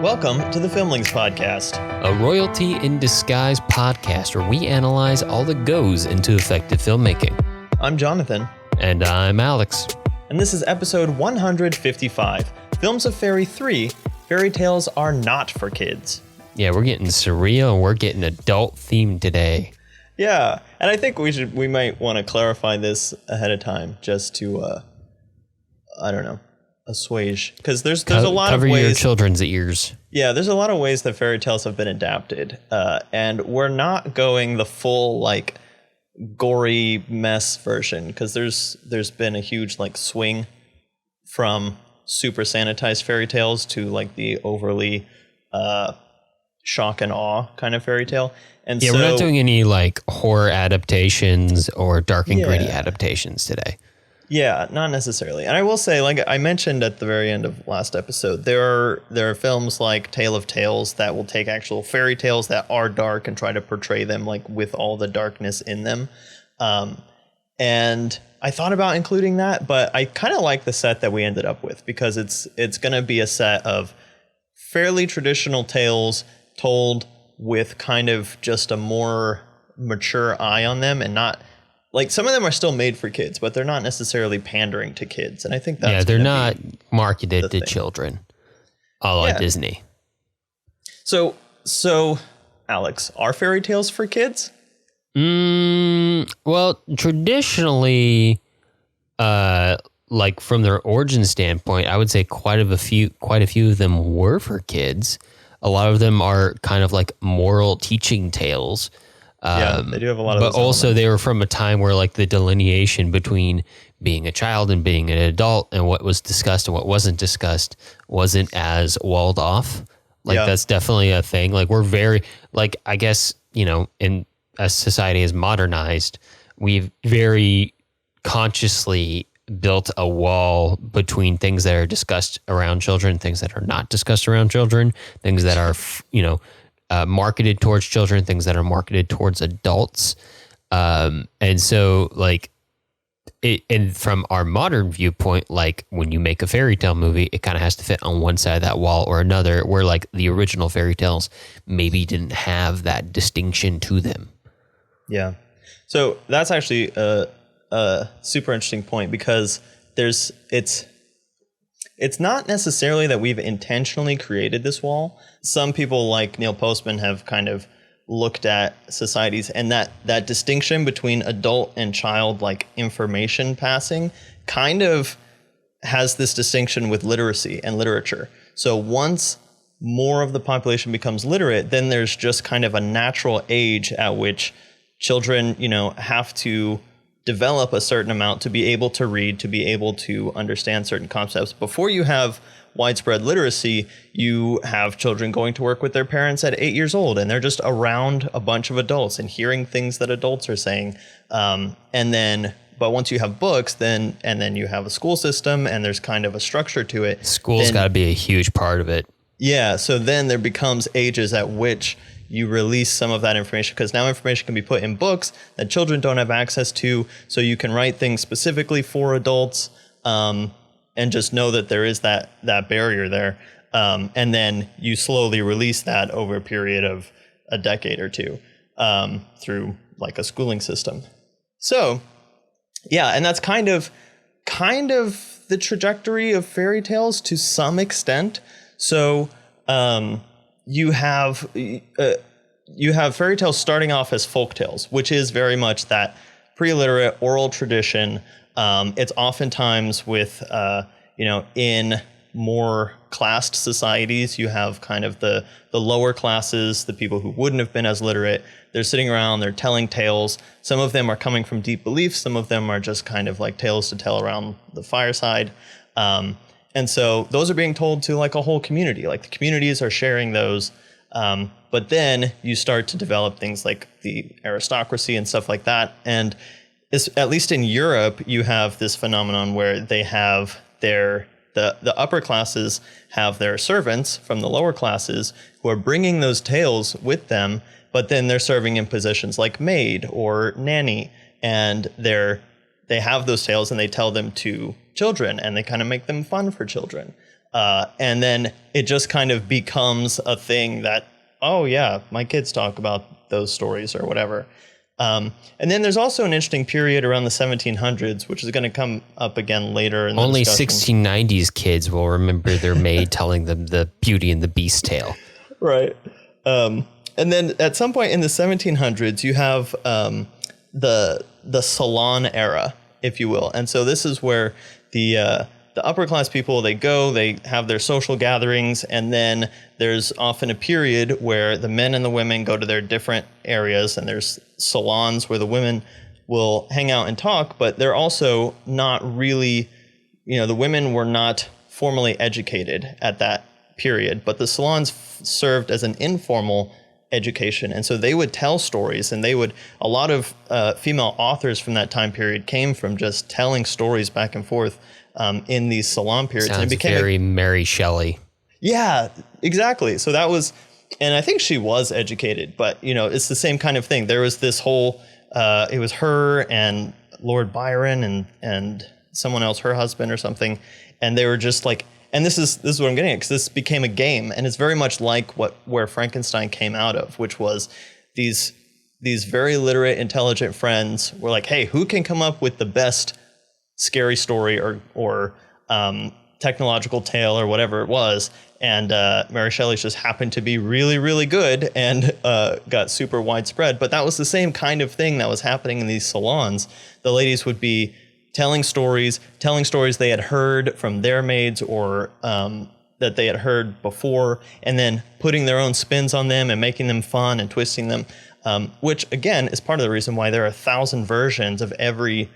Welcome to the Filmlings podcast, a royalty in disguise podcast where we analyze all that goes into effective filmmaking. I'm Jonathan. And I'm Alex. And this is episode 155, Films of Fairy 3, Fairy Tales Are Not for Kids. Yeah, we're getting surreal and we're getting adult themed today. Yeah, and I think we might want to clarify this ahead of time just to, assuage, because there's a lot of ways. Cover your children's ears. Yeah, there's a lot of ways that fairy tales have been adapted, and we're not going the full gory mess version, because there's been a huge swing from super sanitized fairy tales to the overly shock and awe kind of fairy tale. And yeah, so, we're not doing any horror adaptations or dark and gritty adaptations today. Yeah, not necessarily. And I will say, I mentioned at the very end of last episode, there are films like Tale of Tales that will take actual fairy tales that are dark and try to portray them with all the darkness in them. And I thought about including that, but I kind of like the set that we ended up with, because it's going to be a set of fairly traditional tales told with kind of just a more mature eye on them, and not some of them are still made for kids, but they're not necessarily pandering to kids. And I think that's they're not marketed to children, a la Disney. So Alex, are fairy tales for kids? Well, traditionally, from their origin standpoint, I would say quite a few of them were for kids. A lot of them are kind of moral teaching tales. They do have a lot of those But also elements. they were from a time where the delineation between being a child and being an adult and what was discussed and what wasn't discussed wasn't as walled off. That's definitely a thing. We're very, I guess, in as society has modernized, we've very consciously built a wall between things that are discussed around children, things that are not discussed around children, things that are, marketed towards children, things that are marketed towards adults. And so and from our modern viewpoint, when you make a fairy tale movie, it kind of has to fit on one side of that wall or another, where the original fairy tales maybe didn't have that distinction to them. Yeah. So that's actually a super interesting point, because it's not necessarily that we've intentionally created this wall. Some people like Neil Postman have kind of looked at societies, and that distinction between adult and child information passing kind of has this distinction with literacy and literature. So once more of the population becomes literate, then there's just kind of a natural age at which children, have to develop a certain amount to be able to read, to be able to understand certain concepts. Before you have widespread literacy, you have children going to work with their parents at 8 years old, and they're just around a bunch of adults and hearing things that adults are saying. But once you have books, then you have a school system, and there's kind of a structure to it. School's got to be a huge part of it. Yeah. So then there becomes ages at which you release some of that information, because now information can be put in books that children don't have access to. So you can write things specifically for adults, and just know that there is that barrier there. And then you slowly release that over a period of a decade or two, through a schooling system. So yeah, and that's kind of the trajectory of fairy tales to some extent. So you have fairy tales starting off as folk tales, which is very much that pre-literate oral tradition. It's oftentimes with, in more classed societies, you have kind of the lower classes, the people who wouldn't have been as literate. They're sitting around, they're telling tales. Some of them are coming from deep beliefs. Some of them are just kind of tales to tell around the fireside. And so those are being told to a whole community. The communities are sharing those. But then you start to develop things like the aristocracy and stuff like that. And at least in Europe, you have this phenomenon where they have the upper classes have their servants from the lower classes who are bringing those tales with them, but then they're serving in positions like maid or nanny, and they have those tales and they tell them to children, and they kind of make them fun for children. And then it just kind of becomes a thing that, oh yeah, my kids talk about those stories or whatever. And then there's also an interesting period around the 1700s, which is going to come up again later in the Only discussion. 1690s kids will remember their maid telling them the Beauty and the Beast tale. Right. And then at some point in the 1700s, you have the salon era, if you will. And so this is where the upper class people, they have their social gatherings, and then there's often a period where the men and the women go to their different areas, and there's salons where the women will hang out and talk, but they're also not really, the women were not formally educated at that period, but the salons served as an informal education. And so they would tell stories, and a lot of female authors from that time period came from just telling stories back and forth in these salon periods. Sounds and it became very Mary Shelley. Yeah, exactly. So that was, and I think she was educated, but it's the same kind of thing. There was this whole, it was her and Lord Byron and someone else, her husband or something. And they were just like, and this is what I'm getting at, because this became a game, and it's very much like where Frankenstein came out of, which was these very literate, intelligent friends were like, hey, who can come up with the best scary story or technological tale or whatever it was. And Mary Shelley's just happened to be really, really good and got super widespread. But that was the same kind of thing that was happening in these salons. The ladies would be telling stories they had heard from their maids or that they had heard before, and then putting their own spins on them and making them fun and twisting them, which again is part of the reason why there are 1,000 versions of every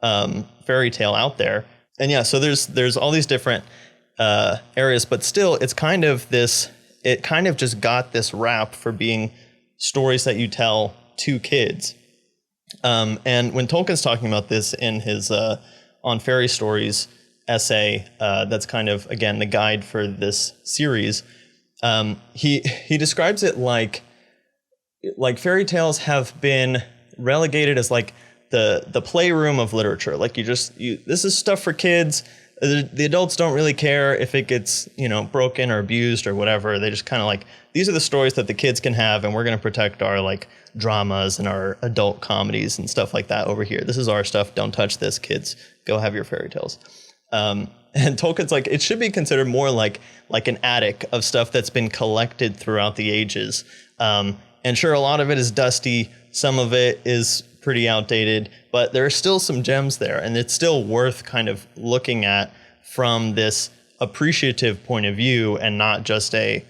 fairy tale out there. And yeah, so there's all these different areas, but still it kind of just got this rap for being stories that you tell to kids. And when Tolkien's talking about this in his On Fairy Stories essay, that's kind of, again, the guide for this series, he describes it like fairy tales have been relegated as like the playroom of literature. Like this is stuff for kids. The adults don't really care if it gets, broken or abused or whatever. They just kind of like, these are the stories that the kids can have, and we're going to protect our like dramas and our adult comedies and stuff like that over here. This is our stuff. Don't touch this, kids. Go have your fairy tales. And Tolkien's like, it should be considered more like an attic of stuff that's been collected throughout the ages. And sure, a lot of it is dusty. Some of it is pretty outdated, but there are still some gems there, and it's still worth kind of looking at from this appreciative point of view and not just a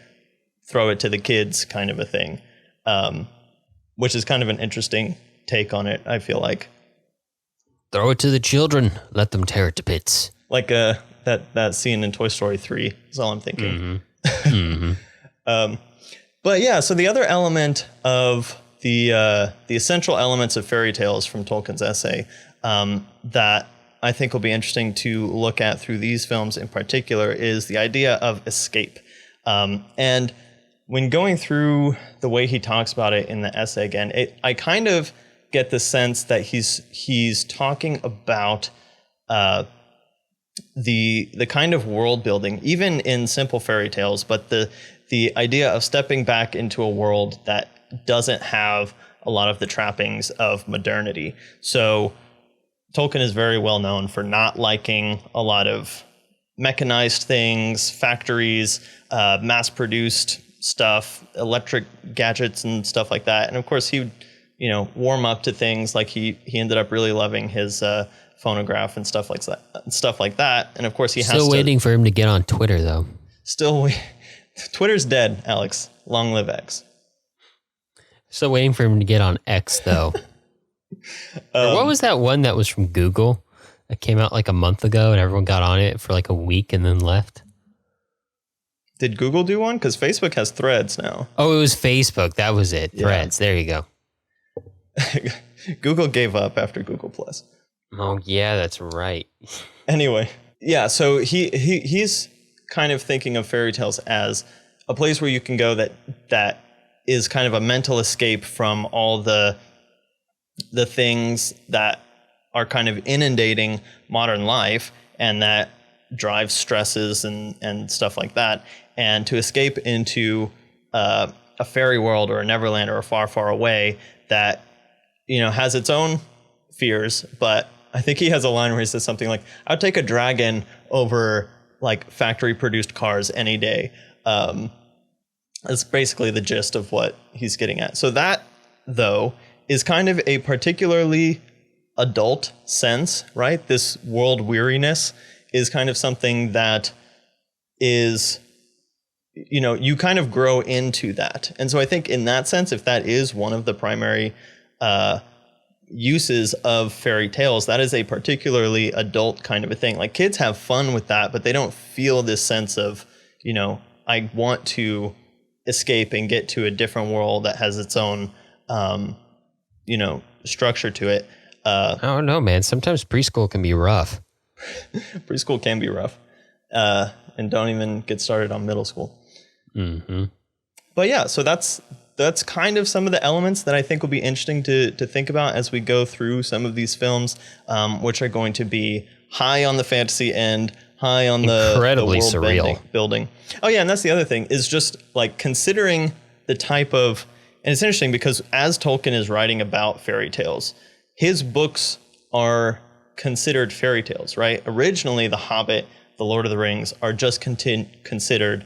throw it to the kids kind of a thing, which is kind of an interesting take on it, I feel like. Throw it to the children, let them tear it to bits. Like that scene in Toy Story 3 is all I'm thinking. Mm-hmm. Mm-hmm. But yeah, so the other element of the essential elements of fairy tales from Tolkien's essay that I think will be interesting to look at through these films in particular is the idea of escape. And when going through the way he talks about it in the essay again, I kind of get the sense that he's talking about the kind of world building, even in simple fairy tales, but the idea of stepping back into a world that doesn't have a lot of the trappings of modernity. So Tolkien is very well known for not liking a lot of mechanized things, factories, mass-produced stuff, electric gadgets and stuff like that. And of course he would, warm up to things like he ended up really loving his phonograph and stuff like that. And of course he has still waiting for him to get on Twitter though. Twitter's dead, Alex. Long live X. Still waiting for him to get on X, though. Or what was that one that was from Google that came out like a month ago and everyone got on it for like a week and then left? Did Google do one? Because Facebook has Threads now. Oh, it was Facebook. That was it. Threads. Yeah. There you go. Google gave up after Google+. Oh, yeah, that's right. Anyway, yeah, so he's kind of thinking of fairy tales as a place where you can go that is kind of a mental escape from all the things that are kind of inundating modern life, and that drives stresses and stuff like that. And to escape into a fairy world or a Neverland or a far, far away that, has its own fears. But I think he has a line where he says something like, "I'd take a dragon over like factory produced cars any day." That's basically the gist of what he's getting at. So that, though, is kind of a particularly adult sense, right? This world weariness is kind of something that is, you kind of grow into that. And so I think in that sense, if that is one of the primary uses of fairy tales, that is a particularly adult kind of a thing. Like, kids have fun with that, but they don't feel this sense of, I want to escape and get to a different world that has its own, structure to it. I don't know, man. Sometimes preschool can be rough. Preschool can be rough. And don't even get started on middle school. Mm-hmm. But yeah, so that's kind of some of the elements that I think will be interesting to think about as we go through some of these films, which are going to be high on the fantasy end, high on the incredibly world surreal building. Oh yeah, and that's the other thing, is just like considering the type of, and it's interesting because as Tolkien is writing about fairy tales, his books are considered fairy tales, right? Originally, The Hobbit, The Lord of the Rings are just considered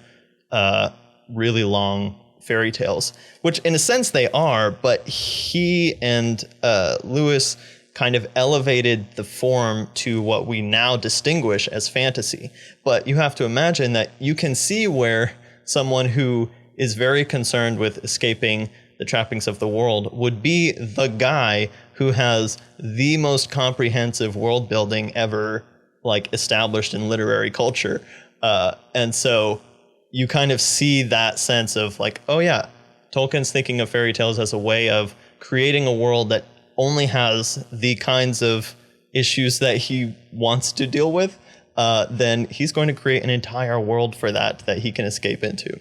really long fairy tales, which in a sense they are, but he and Lewis kind of elevated the form to what we now distinguish as fantasy. But you have to imagine that you can see where someone who is very concerned with escaping the trappings of the world would be the guy who has the most comprehensive world building ever like established in literary culture. And so you kind of see that sense of like, oh yeah, Tolkien's thinking of fairy tales as a way of creating a world that only has the kinds of issues that he wants to deal with. Then he's going to create an entire world for that he can escape into.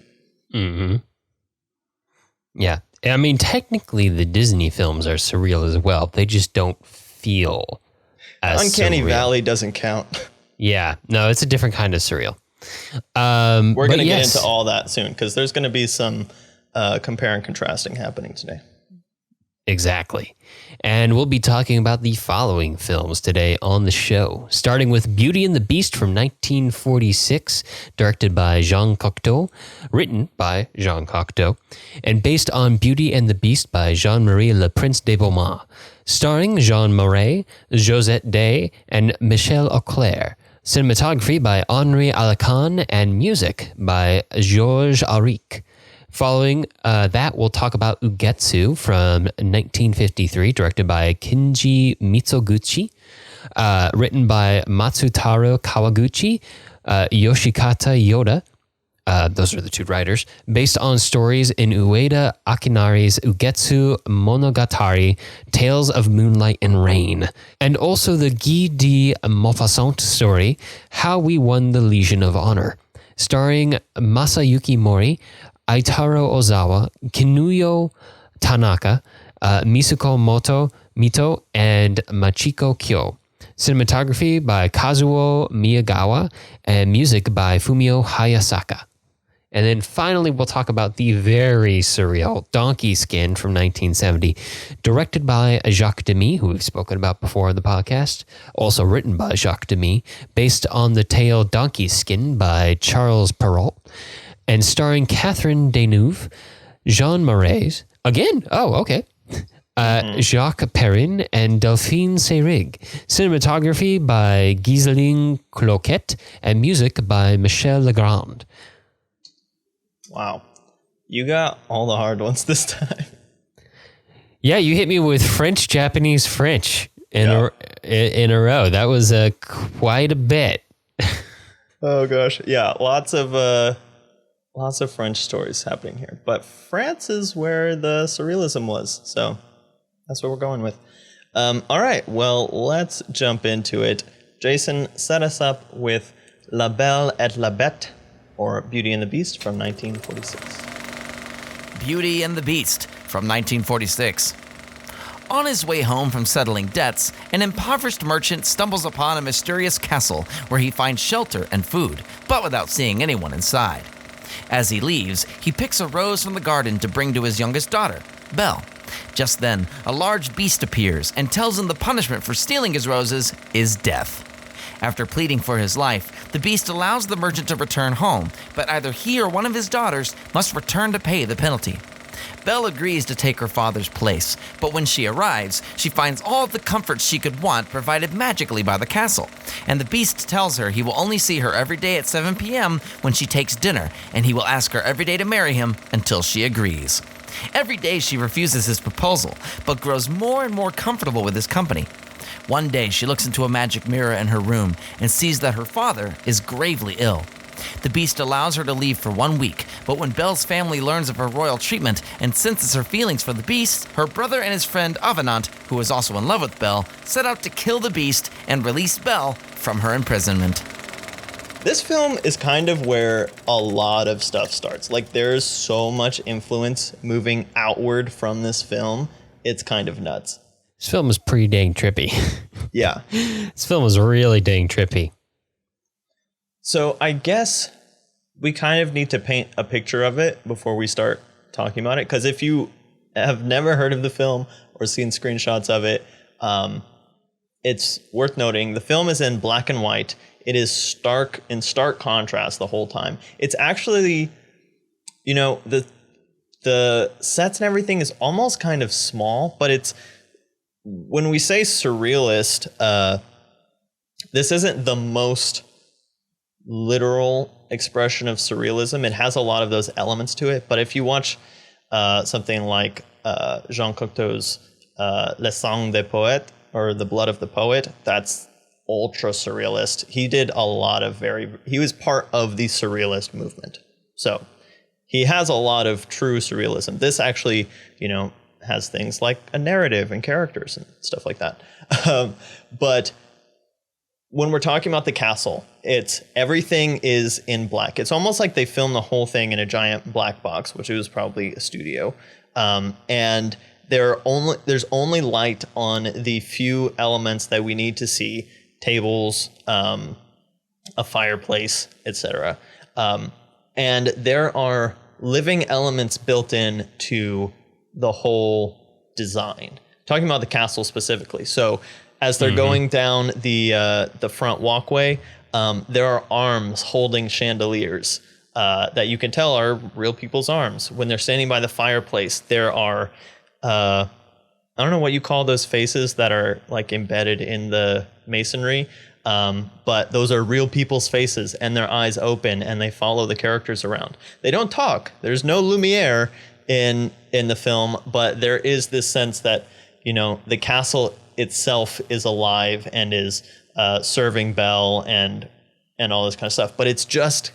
Mm-hmm. Yeah. I mean, technically the Disney films are surreal as well. They just don't feel as Uncanny surreal. Valley doesn't count. Yeah. No, it's a different kind of surreal. We're going to get into all that soon because there's going to be some compare and contrasting happening today. Exactly. And we'll be talking about the following films today on the show, starting with Beauty and the Beast from 1946, directed by Jean Cocteau, written by Jean Cocteau, and based on Beauty and the Beast by Jean-Marie Le Prince de Beaumont, starring Jean Marais, Josette Day, and Michel Auclair. Cinematography by Henri Alacan and music by Georges Auric. Following that, we'll talk about Ugetsu from 1953, directed by Kinji Mitsuguchi, written by Matsutaro Kawaguchi, Yoshikata Yoda. Those are the two writers, based on stories in Ueda Akinari's Ugetsu Monogatari, Tales of Moonlight and Rain, and also the Guy de Maupassant story, How We Won the Legion of Honor, starring Masayuki Mori, Aitaro Ozawa, Kinuyo Tanaka, Misuko Mito, and Machiko Kyo. Cinematography by Kazuo Miyagawa, and music by Fumio Hayasaka. And then finally, we'll talk about the very surreal Donkey Skin from 1970, directed by Jacques Demy, who we've spoken about before on the podcast, also written by Jacques Demy, based on the tale Donkey Skin by Charles Perrault, and starring Catherine Deneuve, Jean Marais, again, Jacques Perrin, and Delphine Seyrig. Cinematography by Ghislaine Cloquet, and music by Michel Legrand. Wow. You got all the hard ones this time. Yeah, you hit me with French, Japanese, French in a row. That was quite a bit. Oh, gosh. Yeah, lots of French stories happening here. But France is where the surrealism was. So that's what we're going with. All right. Well, let's jump into it. Jason, set us up with La Belle et la Bête, or Beauty and the Beast from 1946. Beauty and the Beast from 1946. On his way home from settling debts, an impoverished merchant stumbles upon a mysterious castle where he finds shelter and food, but without seeing anyone inside. As he leaves, he picks a rose from the garden to bring to his youngest daughter, Belle. Just then, a large beast appears and tells him the punishment for stealing his roses is death. After pleading for his life, the beast allows the merchant to return home, but either he or one of his daughters must return to pay the penalty. Belle agrees to take her father's place, but when she arrives, she finds all the comforts she could want provided magically by the castle, and the beast tells her he will only see her every day at 7 p.m. when she takes dinner, and he will ask her every day to marry him until she agrees. Every day she refuses his proposal, but grows more and more comfortable with his company. One day she looks into a magic mirror in her room and sees that her father is gravely ill. The beast allows her to leave for 1 week, but when Belle's family learns of her royal treatment and senses her feelings for the beast, her brother and his friend Avenant, who is also in love with Belle, set out to kill the beast and release Belle from her imprisonment. This film is kind of where a lot of stuff starts. Like, there's so much influence moving outward from this film. It's kind of nuts. This film is pretty dang trippy. Yeah. This film is really dang trippy. So I guess we kind of need to paint a picture of it before we start talking about it. Because if you have never heard of the film or seen screenshots of it, it's worth noting the film is in black and white. It is in stark contrast the whole time. It's actually, you know, the sets and everything is almost kind of small, but it's, when we say surrealist, this isn't the most literal expression of surrealism. It has a lot of those elements to it. But if you watch something like Jean Cocteau's Le Sang des Poètes, or The Blood of the Poet, that's ultra surrealist. He did a lot of he was part of the surrealist movement. So he has a lot of true surrealism. This actually, you know, has things like a narrative and characters and stuff like that. But when we're talking about the castle, everything is in black. It's almost like they filmed the whole thing in a giant black box, which was probably a studio. And there's only light on the few elements that we need to see: tables, a fireplace, etc. And there are living elements built in to the whole design. Talking about the castle specifically. So as they're going down the front walkway, there are arms holding chandeliers that you can tell are real people's arms. When they're standing by the fireplace, there are, I don't know what you call those faces that are like embedded in the masonry, but those are real people's faces, and their eyes open and they follow the characters around. They don't talk. There's no Lumiere in the film, but there is this sense that, you know, the castle itself is alive and is serving Belle and all this kind of stuff. But it's just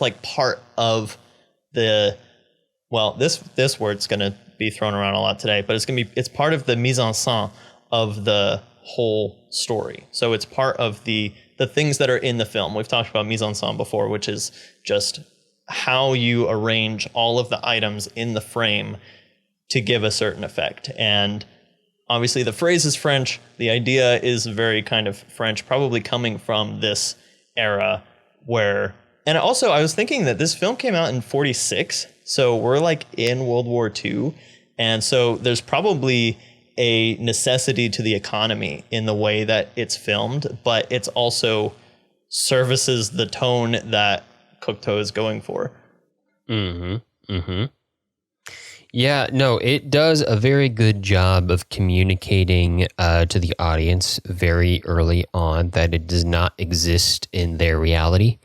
like part of the, well, this word's gonna be thrown around a lot today, but it's part of the mise en scène of the whole story. So it's part of the things that are in the film. We've talked about mise en scène before, which is just how you arrange all of the items in the frame to give a certain effect. And obviously the phrase is French. The idea is very kind of French, probably coming from this era where, and also I was thinking that this film came out in 1946. So we're like in World War II. And so there's probably a necessity to the economy in the way that it's filmed, but it's also services the tone that Cocteau is going for. Yeah, no, it does a very good job of communicating to the audience very early on that it does not exist in their reality.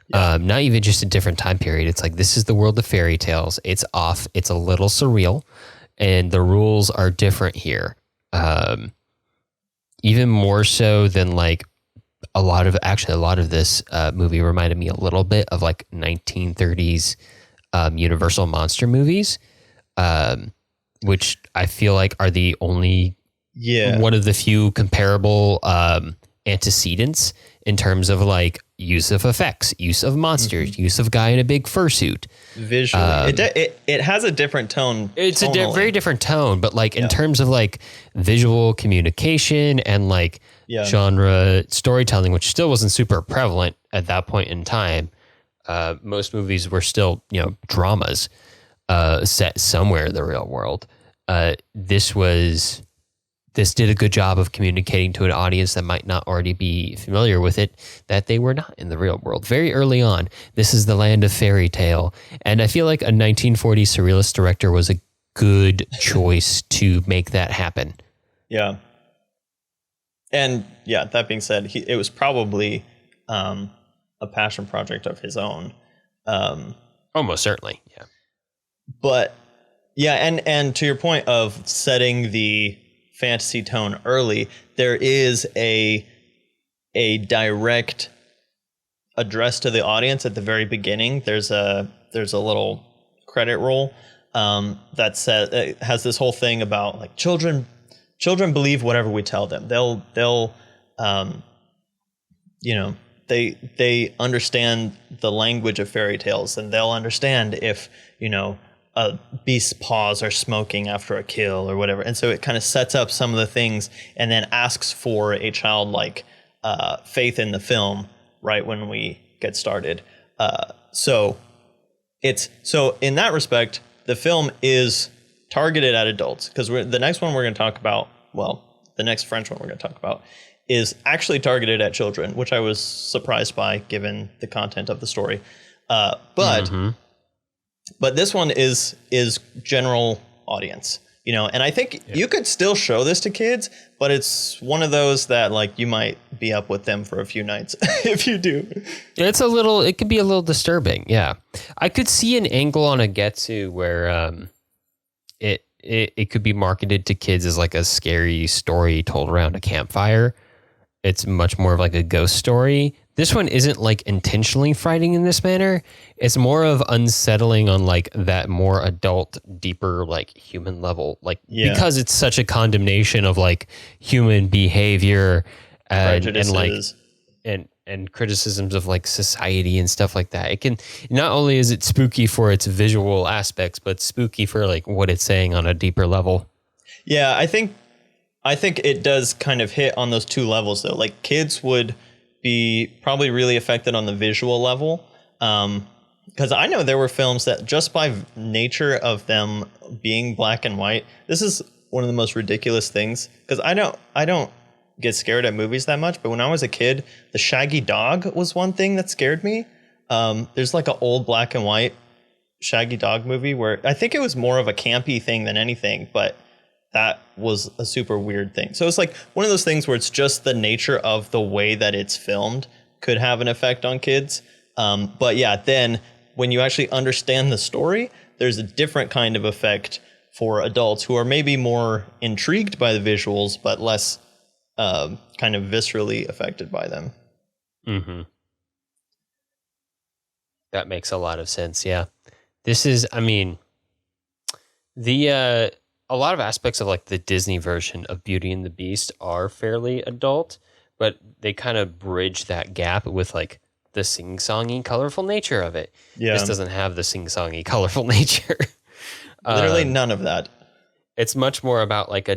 Yeah. Not even just a different time period. It's like, this is the world of fairy tales. It's off. It's a little surreal, and the rules are different here. Even more so than like a lot of this movie reminded me a little bit of like 1930s Universal monster movies, which I feel like are the only one of the few comparable antecedents in terms of like use of effects, use of monsters, use of guy in a big fursuit. Visually, it has a different tone. It's a very different tone, but like in terms of like visual communication and like genre storytelling, which still wasn't super prevalent at that point in time. Most movies were still, dramas set somewhere in the real world. This did a good job of communicating to an audience that might not already be familiar with it, that they were not in the real world. Very early on, this is the land of fairy tale. And I feel like a 1940s surrealist director was a good choice to make that happen. Yeah. And that being said, it was probably a passion project of his own. Almost certainly, yeah. But and to your point of setting the fantasy tone early, there is a direct address to the audience at the very beginning. There's a little credit roll that says, it has this whole thing about like children believe whatever we tell them. They'll they understand the language of fairy tales, and they'll understand if a beast's paws are smoking after a kill or whatever. And so it kind of sets up some of the things and then asks for a childlike faith in the film right when we get started. So in that respect, the film is targeted at adults, because the next one we're going to talk about, the next French one we're going to talk about is actually targeted at children, which I was surprised by given the content of the story. But this one is general audience, and I think you could still show this to kids, but it's one of those that like you might be up with them for a few nights if you do. It could be a little disturbing. Yeah. I could see an angle on Ugetsu where it could be marketed to kids as like a scary story told around a campfire. It's much more of like a ghost story. This one isn't like intentionally frightening in this manner. It's more of unsettling on like that more adult, deeper, like human level, because it's such a condemnation of like human behavior and criticisms of like society and stuff like that. It can, not only is it spooky for its visual aspects, but spooky for like what it's saying on a deeper level. Yeah, I think it does kind of hit on those two levels though. Like kids would be probably really affected on the visual level, because I know there were films that just by nature of them being black and white, this is one of the most ridiculous things, because I don't get scared at movies that much, but when I was a kid, the Shaggy Dog was one thing that scared me. There's like an old black and white Shaggy Dog movie where I think it was more of a campy thing than anything, but that was a super weird thing. So it's like one of those things where it's just the nature of the way that it's filmed could have an effect on kids. But then when you actually understand the story, there's a different kind of effect for adults who are maybe more intrigued by the visuals, but less kind of viscerally affected by them. Mm-hmm. That makes a lot of sense. Yeah. This is, a lot of aspects of like the Disney version of Beauty and the Beast are fairly adult, but they kind of bridge that gap with like the sing-songy, colorful nature of it. Yeah. This doesn't have the sing-songy, colorful nature. Literally none of that. It's much more about like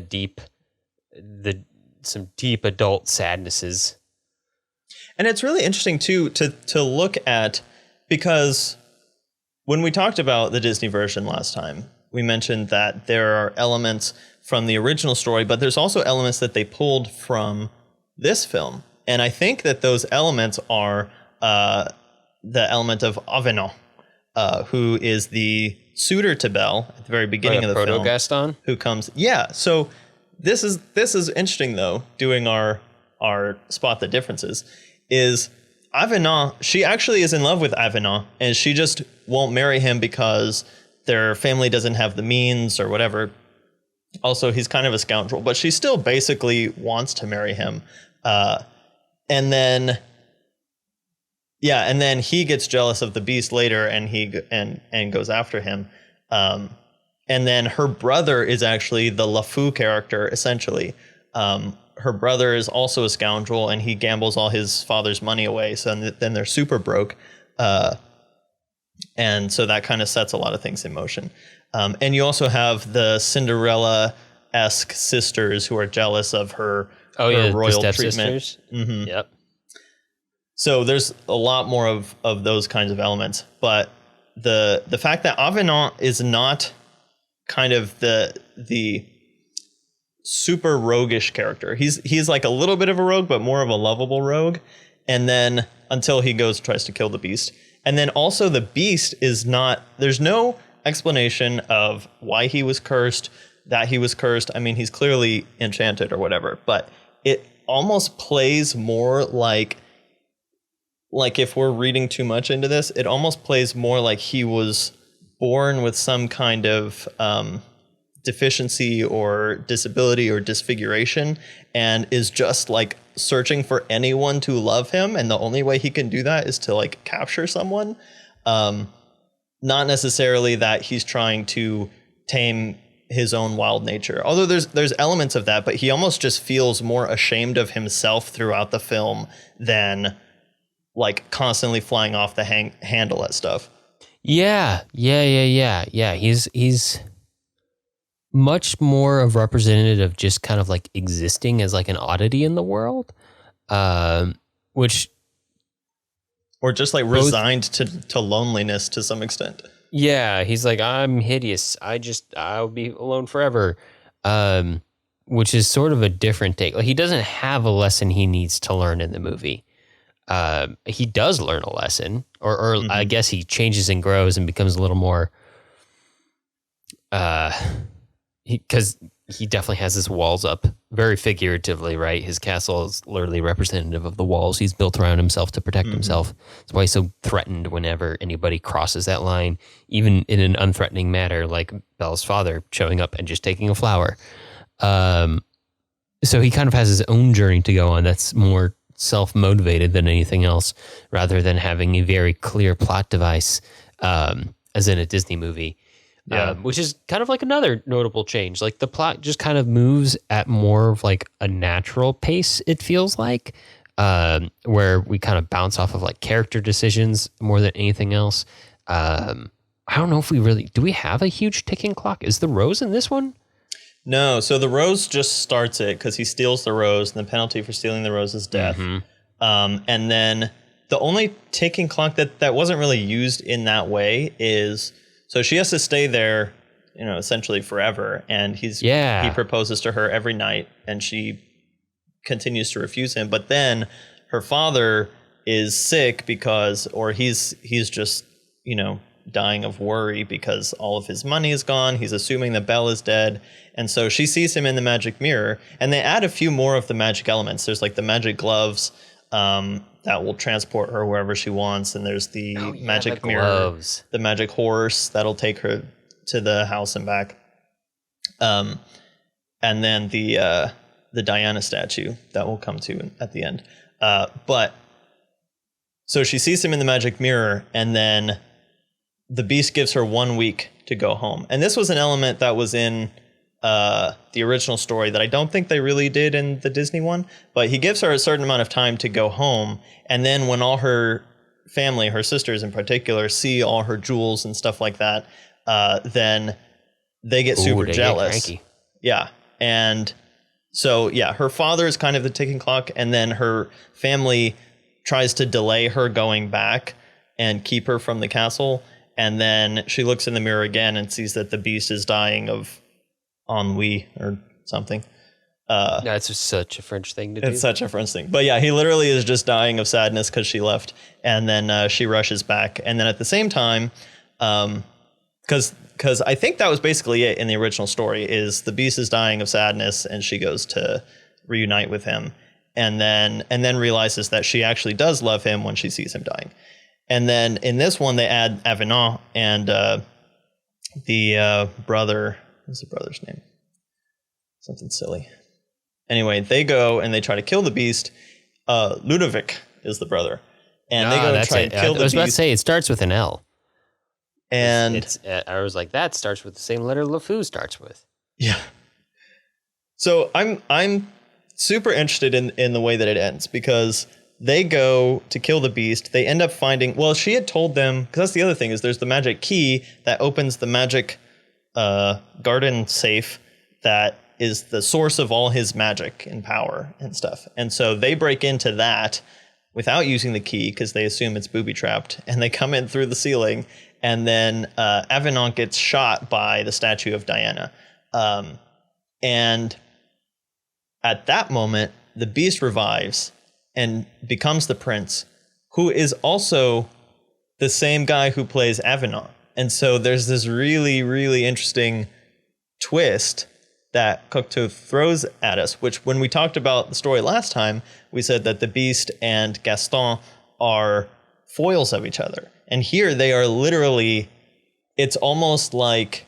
some deep adult sadnesses. And it's really interesting too to look at, because when we talked about the Disney version last time, we mentioned that there are elements from the original story, but there's also elements that they pulled from this film. And I think that those elements are the element of Avenant, who is the suitor to Belle at the very beginning of the film. Proto-Gaston? Who comes. Yeah. So this is interesting, though, doing our spot the differences, is Avenant, she actually is in love with Avenant, and she just won't marry him because their family doesn't have the means or whatever. Also, he's kind of a scoundrel, but she still basically wants to marry him. And then he gets jealous of the Beast later, and goes after him. And then her brother is actually the LeFou character, essentially, Her brother is also a scoundrel, and he gambles all his father's money away. So then they're super broke. And so that kind of sets a lot of things in motion. And you also have the Cinderella-esque sisters who are jealous of her, royal treatment. Mm-hmm. Yep. So there's a lot more of those kinds of elements. But the fact that Avenant is not kind of the super roguish character. He's like a little bit of a rogue, but more of a lovable rogue. And then until he tries to kill the beast. And then also the beast is not, there's no explanation of why he was cursed, that he was cursed. I mean, he's clearly enchanted or whatever, but it almost plays more like if we're reading too much into this, it almost plays more like he was born with some kind of deficiency or disability or disfiguration and is just like searching for anyone to love him, and the only way he can do that is to like capture someone. Not necessarily that he's trying to tame his own wild nature, although there's elements of that, but he almost just feels more ashamed of himself throughout the film than like constantly flying off the handle at stuff. Yeah. He's much more of representative of just kind of like existing as like an oddity in the world, which, or just like resigned to loneliness to some extent. Yeah, he's like, I'm hideous. I'll be alone forever, which is sort of a different take. Like, he doesn't have a lesson he needs to learn in the movie. He does learn a lesson, or mm-hmm. I guess he changes and grows and becomes a little more, because he definitely has his walls up, very figuratively, right? His castle is literally representative of the walls he's built around himself to protect mm-hmm. himself. That's why he's so threatened whenever anybody crosses that line, even in an unthreatening manner, like Belle's father showing up and just taking a flower. So he kind of has his own journey to go on that's more self-motivated than anything else, rather than having a very clear plot device, as in a Disney movie. Yeah. Which is kind of like another notable change. Like the plot just kind of moves at more of like a natural pace, it feels like, where we kind of bounce off of like character decisions more than anything else. I don't know if do we have a huge ticking clock? Is the rose in this one? No. So the rose just starts it because he steals the rose, and the penalty for stealing the rose is death. Mm-hmm. And then the only ticking clock that wasn't really used in that way is, so she has to stay there, essentially forever. And he proposes to her every night, and she continues to refuse him. But then her father is sick he's just, dying of worry because all of his money is gone. He's assuming that Belle is dead. And so she sees him in the magic mirror, and they add a few more of the magic elements. There's like the magic gloves, that will transport her wherever she wants, and there's the magic mirror, the magic horse that'll take her to the house and back, and then the Diana statue that will come to at the end. But so she sees him in the magic mirror, and then the beast gives her 1 week to go home. And this was an element that was in the original story that I don't think they really did in the Disney one, but he gives her a certain amount of time to go home. And then when all her family, her sisters in particular, see all her jewels and stuff like that, then they get super jealous. Yeah. And so, her father is kind of the ticking clock, and then her family tries to delay her going back and keep her from the castle. And then she looks in the mirror again and sees that the beast is dying of ennui or something. That's such a French thing to do. It's such a French thing. But he literally is just dying of sadness because she left. And then she rushes back. And then at the same time, because I think that was basically it in the original story, is the beast is dying of sadness and she goes to reunite with him. And then realizes that she actually does love him when she sees him dying. And then in this one, they add Avenant and the brother. What's the brother's name? Something silly. Anyway, they go and they try to kill the beast. Ludovic is the brother. And they go and try and kill the beast. I was about to say, it starts with an L. And I was like, that starts with the same letter LeFou starts with. Yeah. So I'm super interested in the way that it ends, because they go to kill the beast. They end up finding, well, she had told them, because that's the other thing, is there's the magic key that opens the magic garden safe that is the source of all his magic and power and stuff. And so they break into that without using the key because they assume it's booby trapped, and they come in through the ceiling, and then Avenant gets shot by the statue of Diana. And at that moment, the beast revives and becomes the prince, who is also the same guy who plays Avenant. And so there's this really, really interesting twist that Cocteau throws at us, which when we talked about the story last time, we said that the beast and Gaston are foils of each other. And here they are literally, it's almost like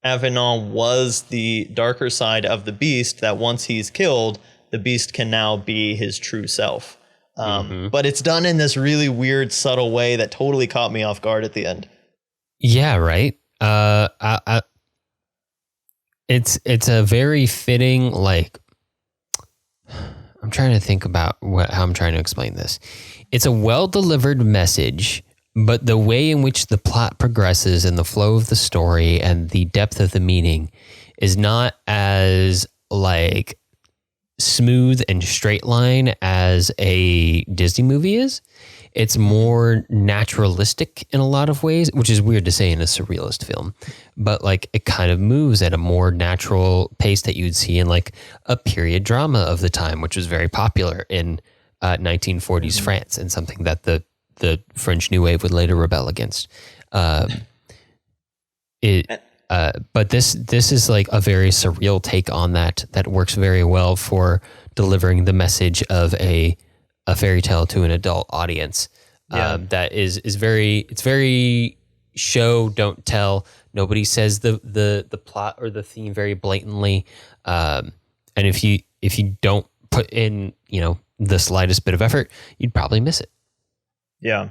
Avenant was the darker side of the beast, that once he's killed, the beast can now be his true self. But it's done in this really weird, subtle way that totally caught me off guard at the end. Yeah, right. It's a very fitting, like, I'm trying to think about how I'm trying to explain this. It's a well-delivered message, but the way in which the plot progresses and the flow of the story and the depth of the meaning is not as, like, smooth and straight line as a Disney movie is. It's more naturalistic in a lot of ways, which is weird to say in a surrealist film, but like it kind of moves at a more natural pace that you'd see in like a period drama of the time, which was very popular in 1940s France, and something that the French New Wave would later rebel against. But this is like a very surreal take on that works very well for delivering the message of a fairy tale to an adult audience. That is very show, don't tell. Nobody says the plot or the theme very blatantly. And if you don't put in, the slightest bit of effort, you'd probably miss it. Yeah.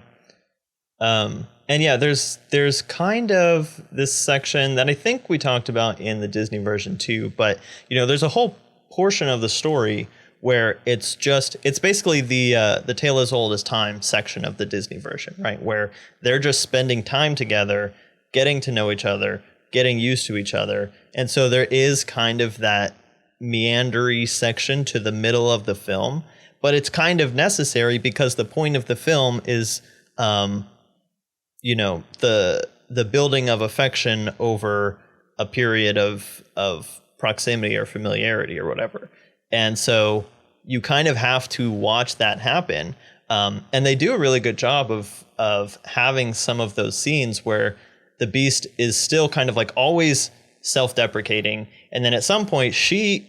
And yeah, there's kind of this section that I think we talked about in the Disney version too, but there's a whole portion of the story where it's basically the tale as old as time section of the Disney version, right? Where they're just spending time together, getting to know each other, getting used to each other. And so there is kind of that meandery section to the middle of the film, but it's kind of necessary because the point of the film is, the building of affection over a period of proximity or familiarity or whatever. And so you kind of have to watch that happen. And they do a really good job of having some of those scenes where the beast is still kind of like always self-deprecating. And then at some point she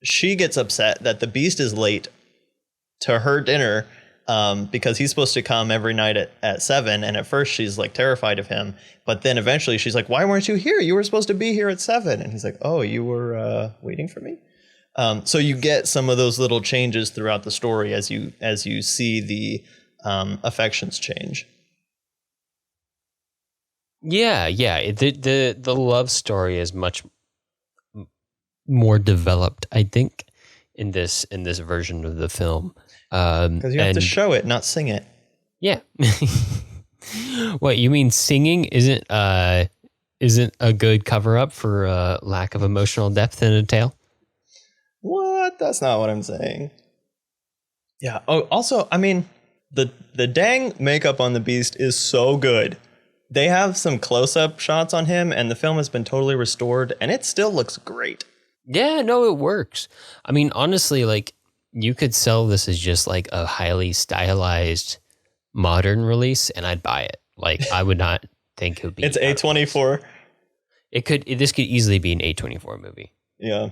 gets upset that the beast is late to her dinner because he's supposed to come every night at 7. And at first she's like terrified of him. But then eventually she's like, why weren't you here? You were supposed to be here at 7. And he's like, oh, you were waiting for me? So you get some of those little changes throughout the story as you see the affections change. Yeah. The love story is much more developed, I think, in this version of the film. Because you have to show it, not sing it. Yeah. What, you mean singing isn't a good cover up for lack of emotional depth in a tale? What? That's not what I'm saying. Yeah. Oh, also, I mean, the dang makeup on the beast is so good. They have some close-up shots on him, and the film has been totally restored, and it still looks great. Yeah, no, it works. I mean, honestly, like, you could sell this as just like a highly stylized modern release, and I'd buy it. Like, I would not think it would be. It's A24. This could easily be an A24 movie. Yeah.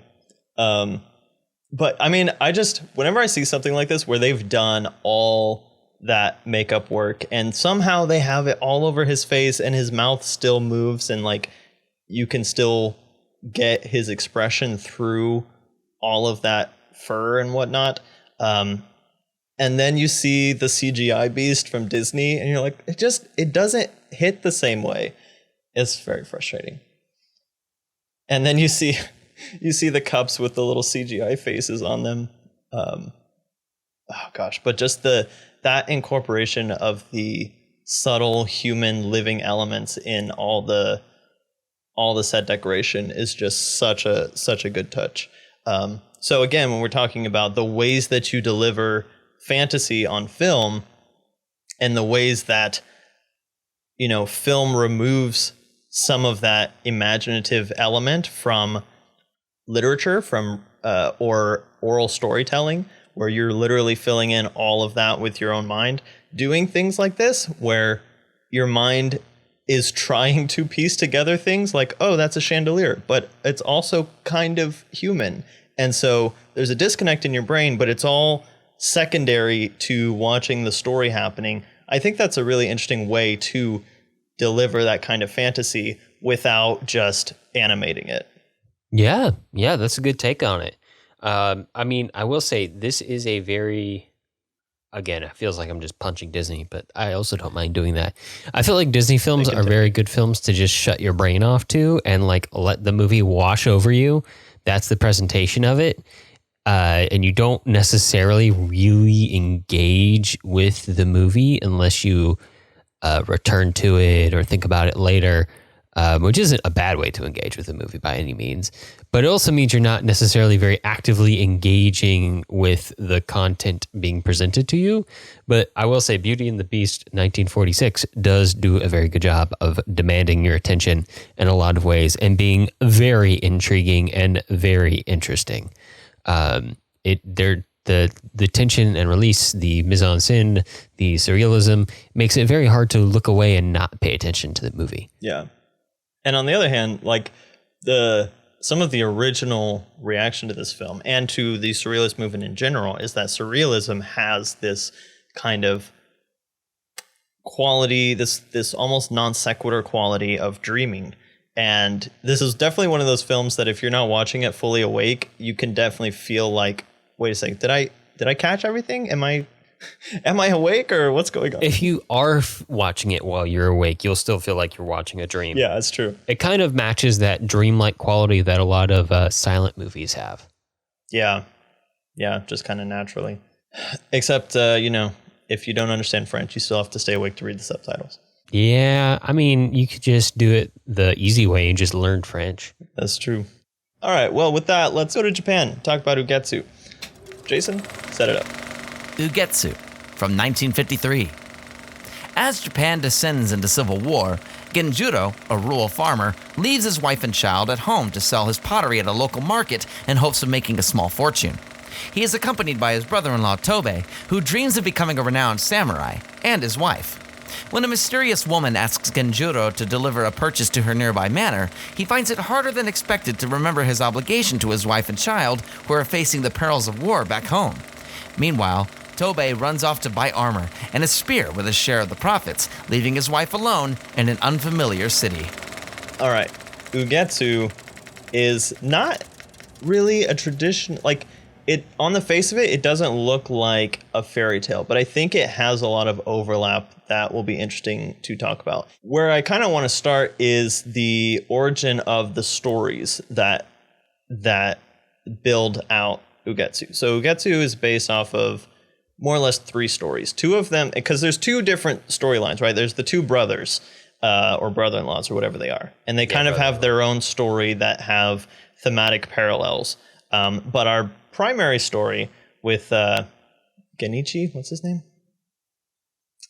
But I mean, whenever I see something like this where they've done all that makeup work and somehow they have it all over his face and his mouth still moves and like you can still get his expression through all of that fur and whatnot. And then you see the CGI beast from Disney and you're like, it doesn't hit the same way. It's very frustrating. And then you see you see the cups with the little CGI faces on them. Oh gosh, but just that incorporation of the subtle human living elements in all the set decoration is just such a good touch. So again, when we're talking about the ways that you deliver fantasy on film and the ways that, you know, film removes some of that imaginative element from literature, from or oral storytelling, where you're literally filling in all of that with your own mind, doing things like this where your mind is trying to piece together things like, oh, that's a chandelier, but it's also kind of human. And so there's a disconnect in your brain, but it's all secondary to watching the story happening. I think that's a really interesting way to deliver that kind of fantasy without just animating it. Yeah, that's a good take on it. I mean, I will say this is a very, again, it feels like I'm just punching Disney, but I also don't mind doing that. I feel like Disney films are very good films to just shut your brain off to and like let the movie wash over you. That's the presentation of it. And you don't necessarily really engage with the movie unless you return to it or think about it later, which isn't a bad way to engage with the movie by any means. But it also means you're not necessarily very actively engaging with the content being presented to you. But I will say Beauty and the Beast 1946 does do a very good job of demanding your attention in a lot of ways and being very intriguing and very interesting. The tension and release, the mise en scène, the surrealism makes it very hard to look away and not pay attention to the movie. Yeah. And on the other hand, like some of the original reaction to this film and to the surrealist movement in general is that surrealism has this kind of quality, this almost non sequitur quality of dreaming. And this is definitely one of those films that if you're not watching it fully awake, you can definitely feel like, wait a second, did I catch everything? Am I awake or what's going on? If you are watching it while you're awake, you'll still feel like you're watching a dream. Yeah, that's true. It kind of matches that dreamlike quality that a lot of silent movies have. Yeah, just kind of naturally. Except, if you don't understand French, you still have to stay awake to read the subtitles. Yeah, I mean, you could just do it the easy way and just learn French. That's true. All right, well, with that, let's go to Japan, talk about Ugetsu. Jason, set it up. Ugetsu from 1953. As Japan descends into civil war, Genjuro, a rural farmer, leaves his wife and child at home to sell his pottery at a local market in hopes of making a small fortune. He is accompanied by his brother-in-law Tobe, who dreams of becoming a renowned samurai, and his wife. When a mysterious woman asks Genjuro to deliver a purchase to her nearby manor, he finds it harder than expected to remember his obligation to his wife and child, who are facing the perils of war back home. Meanwhile, Tobe runs off to buy armor and a spear with a share of the profits, leaving his wife alone in an unfamiliar city. All right, Ugetsu is not really a tradition, like it on the face of it, it doesn't look like a fairy tale, but I think it has a lot of overlap that will be interesting to talk about. Where I kind of want to start is the origin of the stories that build out Ugetsu. So Ugetsu is based off of more or less 3 stories. 2 of them, because there's 2 different storylines, right? There's the 2 brothers or brother-in-laws or whatever they are. And they kind of have their own story that have thematic parallels. But our primary story with Genichi, what's his name?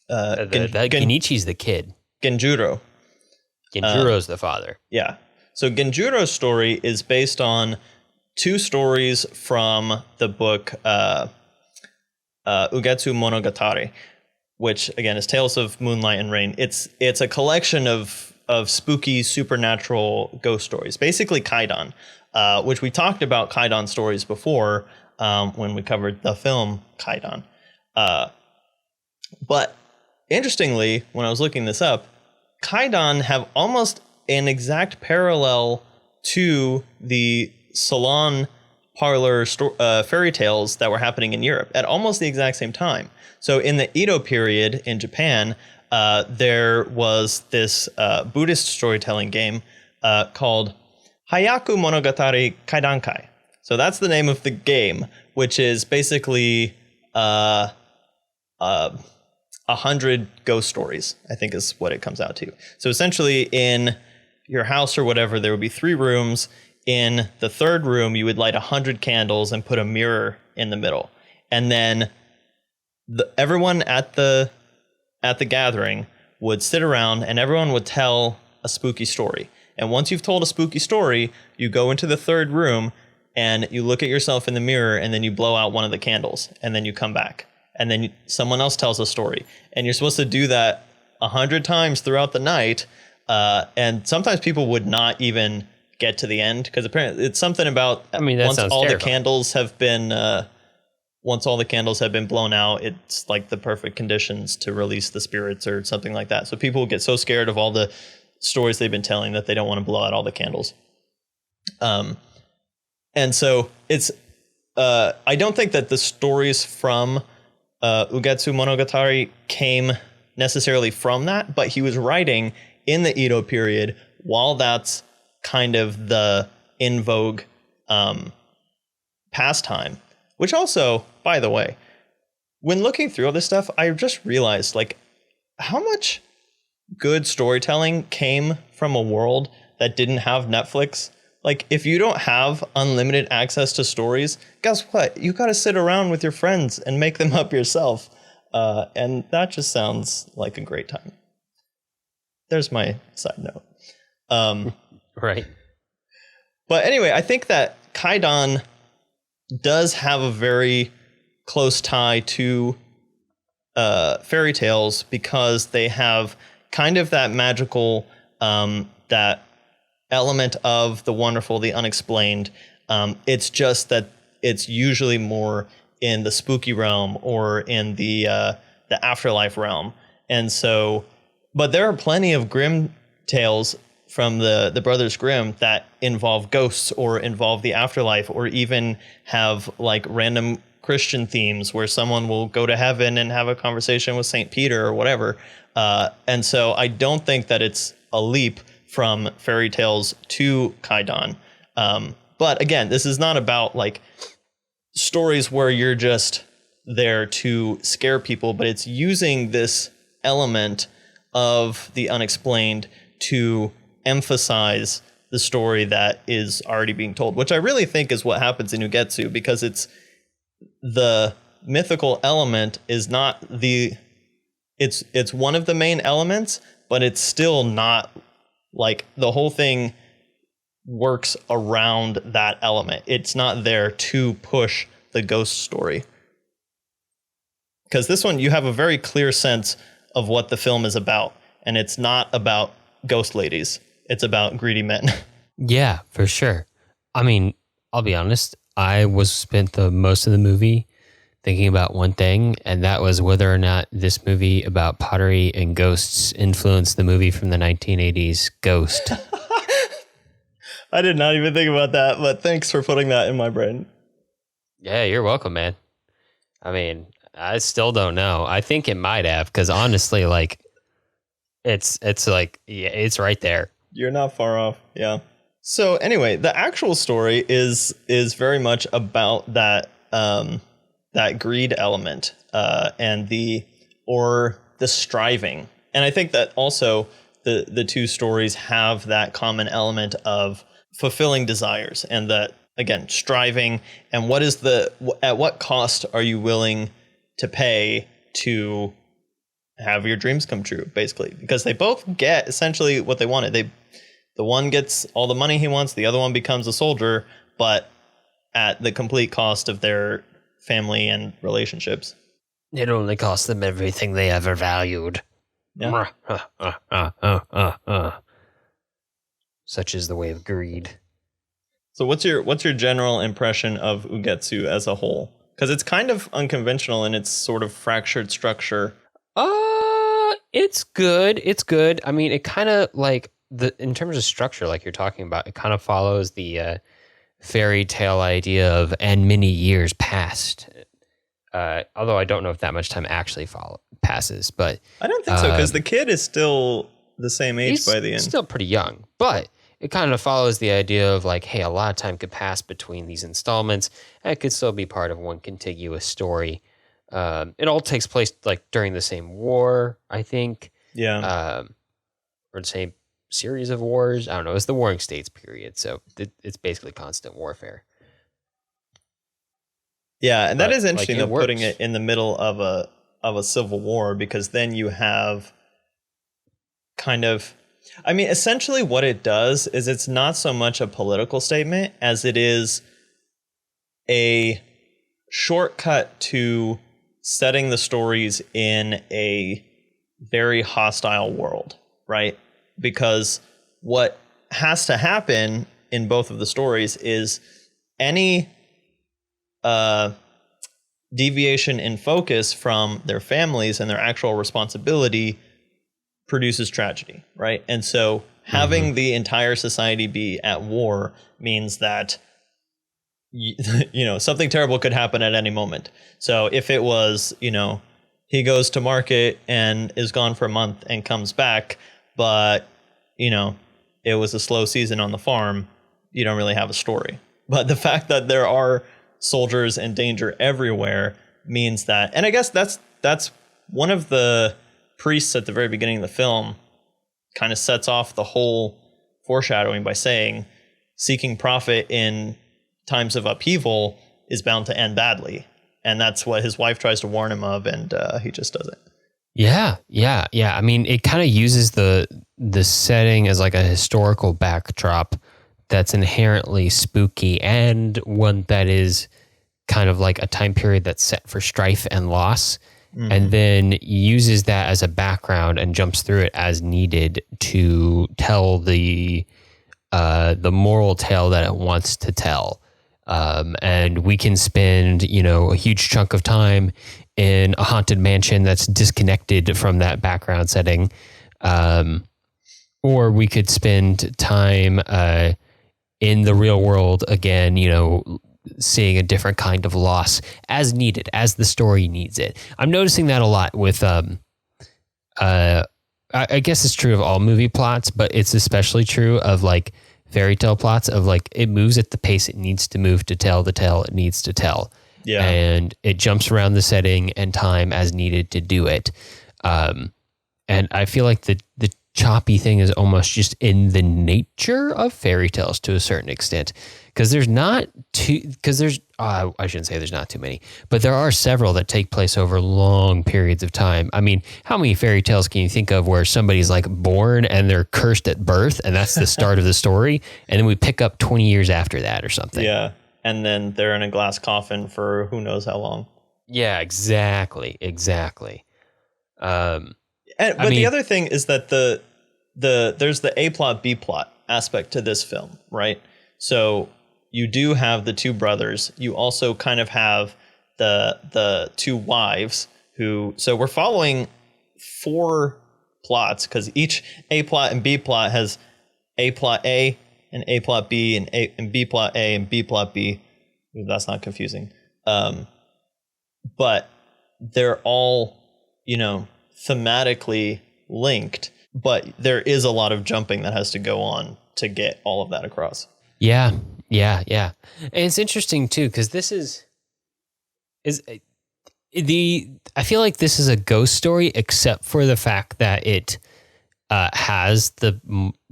Genichi's the kid. Genjuro. Genjuro's the father. Yeah. So Genjuro's story is based on 2 stories from the book Ugetsu Monogatari, which again is Tales of Moonlight and Rain. It's a collection of spooky supernatural ghost stories, basically Kaidan, which we talked about Kaidan stories before when we covered the film Kaidan. But interestingly, when I was looking this up, Kaidan have almost an exact parallel to the salon parlor fairy tales that were happening in Europe at almost the exact same time. So in the Edo period in Japan, there was this Buddhist storytelling game called Hayaku Monogatari Kaidankai. So that's the name of the game, which is basically 100 ghost stories, I think is what it comes out to. So essentially in your house or whatever, there would be 3 rooms. In the third room, you would light 100 candles and put a mirror in the middle. And then everyone at the gathering would sit around and everyone would tell a spooky story. And once you've told a spooky story, you go into the third room and you look at yourself in the mirror and then you blow out one of the candles and then you come back. And then someone else tells a story. And you're supposed to do that 100 times throughout the night. And sometimes people would not even get to the end because apparently it's something about once all the candles have been blown out, it's like the perfect conditions to release the spirits or something like that. So people get so scared of all the stories they've been telling that they don't want to blow out all the candles. And so it's I don't think that the stories from Ugetsu Monogatari came necessarily from that, but he was writing in the Edo period while that's kind of the in vogue pastime. Which also, by the way, when looking through all this stuff, I just realized like how much good storytelling came from a world that didn't have Netflix. Like, if you don't have unlimited access to stories, guess what? You got to sit around with your friends and make them up yourself. And that just sounds like a great time. There's my side note. Right. But anyway, I think that Kaidan does have a very close tie to fairy tales because they have kind of that magical, that element of the wonderful, the unexplained. It's just that it's usually more in the spooky realm or in the afterlife realm. And so, but there are plenty of Grimm tales from the Brothers Grimm that involve ghosts or involve the afterlife or even have like random Christian themes where someone will go to heaven and have a conversation with St. Peter or whatever. And so I don't think that it's a leap from fairy tales to Kaidan. But again, this is not about like stories where you're just there to scare people, but it's using this element of the unexplained to emphasize the story that is already being told, which I really think is what happens in Ugetsu, because it's the mythical element is not it's one of the main elements, but it's still not like the whole thing works around that element. It's not there to push the ghost story. Because this one, you have a very clear sense of what the film is about. And it's not about ghost ladies. It's about greedy men. Yeah, for sure. I mean, I'll be honest. I spent the most of the movie thinking about one thing, and that was whether or not this movie about pottery and ghosts influenced the movie from the 1980s, Ghost. I did not even think about that, but thanks for putting that in my brain. Yeah, you're welcome, man. I mean, I still don't know. I think it might have, because honestly, like, it's like, yeah, it's right there. You're not far off, yeah. So anyway, the actual story is very much about that that greed element and the striving. And I think that also the two stories have that common element of fulfilling desires, and that, again, striving, and at what cost are you willing to pay to have your dreams come true, basically, because they both get essentially what they wanted. The one gets all the money he wants, the other one becomes a soldier, but at the complete cost of their family and relationships. It only cost them everything they ever valued. Yeah. Such is the way of greed. So what's your general impression of Ugetsu as a whole? Because it's kind of unconventional in its sort of fractured structure. It's good. It's good. I mean, it kind of like in terms of structure, like you're talking about, it kind of follows the fairy tale idea of and many years passed. Although I don't know if that much time actually passes, but I don't think so, because the kid is still the same age by the end. He's still pretty young, but it kind of follows the idea of like, hey, a lot of time could pass between these installments. And it could still be part of one contiguous story. It all takes place like during the same war, I think. Yeah. Or the same series of wars. I don't know. It's the Warring States period. So it's basically constant warfare. Yeah. And that is interesting, like, though, putting it in the middle of a civil war, because then you have kind of, I mean, essentially what it does is it's not so much a political statement as it is a shortcut to setting the stories in a very hostile world, right? Because what has to happen in both of the stories is any deviation in focus from their families and their actual responsibility produces tragedy, right? And so having the entire society be at war means that something terrible could happen at any moment. So if it was, he goes to market and is gone for a month and comes back, but it was a slow season on the farm, you don't really have a story. But the fact that there are soldiers and danger everywhere means that, and I guess that's one of the priests at the very beginning of the film kind of sets off the whole foreshadowing by saying seeking profit in times of upheaval is bound to end badly. And that's what his wife tries to warn him of, and he just doesn't. Yeah. I mean, it kind of uses the setting as like a historical backdrop that's inherently spooky, and one that is kind of like a time period that's set for strife and loss, and then uses that as a background and jumps through it as needed to tell the moral tale that it wants to tell. And we can spend, a huge chunk of time in a haunted mansion that's disconnected from that background setting. Or we could spend time in the real world again, seeing a different kind of loss as needed, as the story needs it. I'm noticing that a lot with, I guess it's true of all movie plots, but it's especially true of like fairy tale plots, of like it moves at the pace it needs to move to tell the tale it needs to tell. Yeah. And it jumps around the setting and time as needed to do it. And I feel like the choppy thing is almost just in the nature of fairy tales to a certain extent, because I shouldn't say there's not too many, but there are several that take place over long periods of time. I mean, how many fairy tales can you think of where somebody's like born and they're cursed at birth and that's the start of the story, and then we pick up 20 years after that or something? Yeah. And then they're in a glass coffin for who knows how long. Yeah, exactly. But the other thing is that there's the A plot, B plot aspect to this film, right? So you do have the two brothers. You also kind of have the two wives so we're following 4 plots, because each A plot and B plot has A plot A and A plot B and B plot A and B plot B. That's not confusing. But they're all, thematically linked, but there is a lot of jumping that has to go on to get all of that across. Yeah. And it's interesting too, because this I feel like this is a ghost story, except for the fact that it has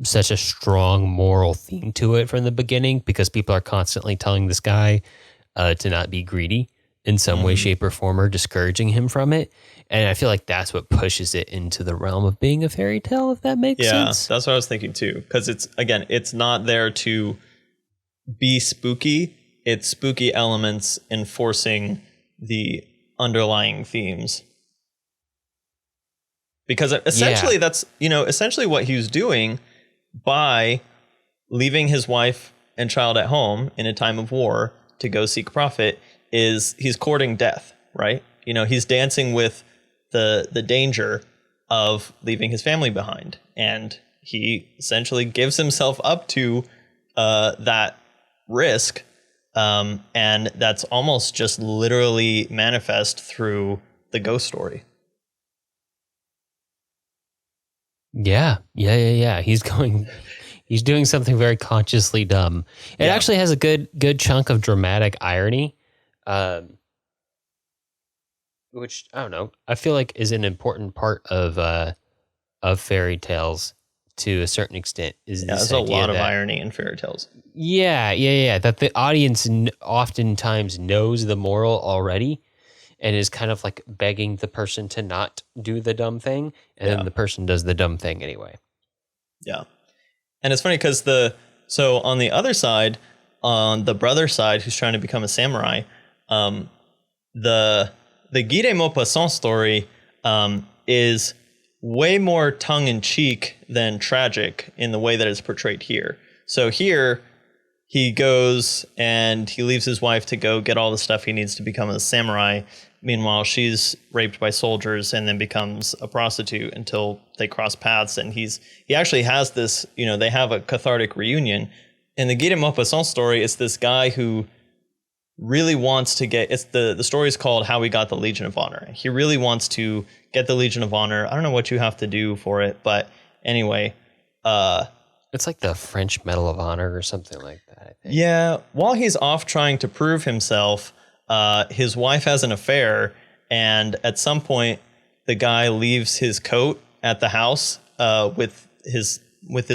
such a strong moral theme to it from the beginning, because people are constantly telling this guy to not be greedy in some way, shape, or form, or discouraging him from it. And I feel like that's what pushes it into the realm of being a fairy tale, if that makes sense. Yeah, that's what I was thinking too. Because it's not there to be spooky. It's spooky elements enforcing the underlying themes. Because essentially that's, essentially what he was doing by leaving his wife and child at home in a time of war to go seek profit is he's courting death, right? He's dancing with the danger of leaving his family behind. And he essentially gives himself up to that risk. And that's almost just literally manifest through the ghost story. Yeah. He's going He's doing something very consciously dumb. It actually has a good chunk of dramatic irony, which I don't know. I feel like is an important part of fairy tales to a certain extent. There's a lot of irony in fairy tales. Yeah. That the audience oftentimes knows the moral already, and is kind of like begging the person to not do the dumb thing, and then the person does the dumb thing anyway. Yeah. And it's funny because so on the other side, on the brother side, who's trying to become a samurai, the Guy Maupassant story is way more tongue-in-cheek than tragic in the way that it's portrayed here. So here, he goes and he leaves his wife to go get all the stuff he needs to become a samurai. Meanwhile, she's raped by soldiers and then becomes a prostitute until they cross paths. And he actually has this, they have a cathartic reunion. In the Guy de Maupassant story, it's this guy who really wants to get, the story is called How We Got the Legion of Honor. He really wants to get the Legion of Honor. I don't know what you have to do for it, but anyway. It's like the French Medal of Honor or something like that, I think. Yeah, while he's off trying to prove himself, his wife has an affair, and at some point, the guy leaves his coat at the house with his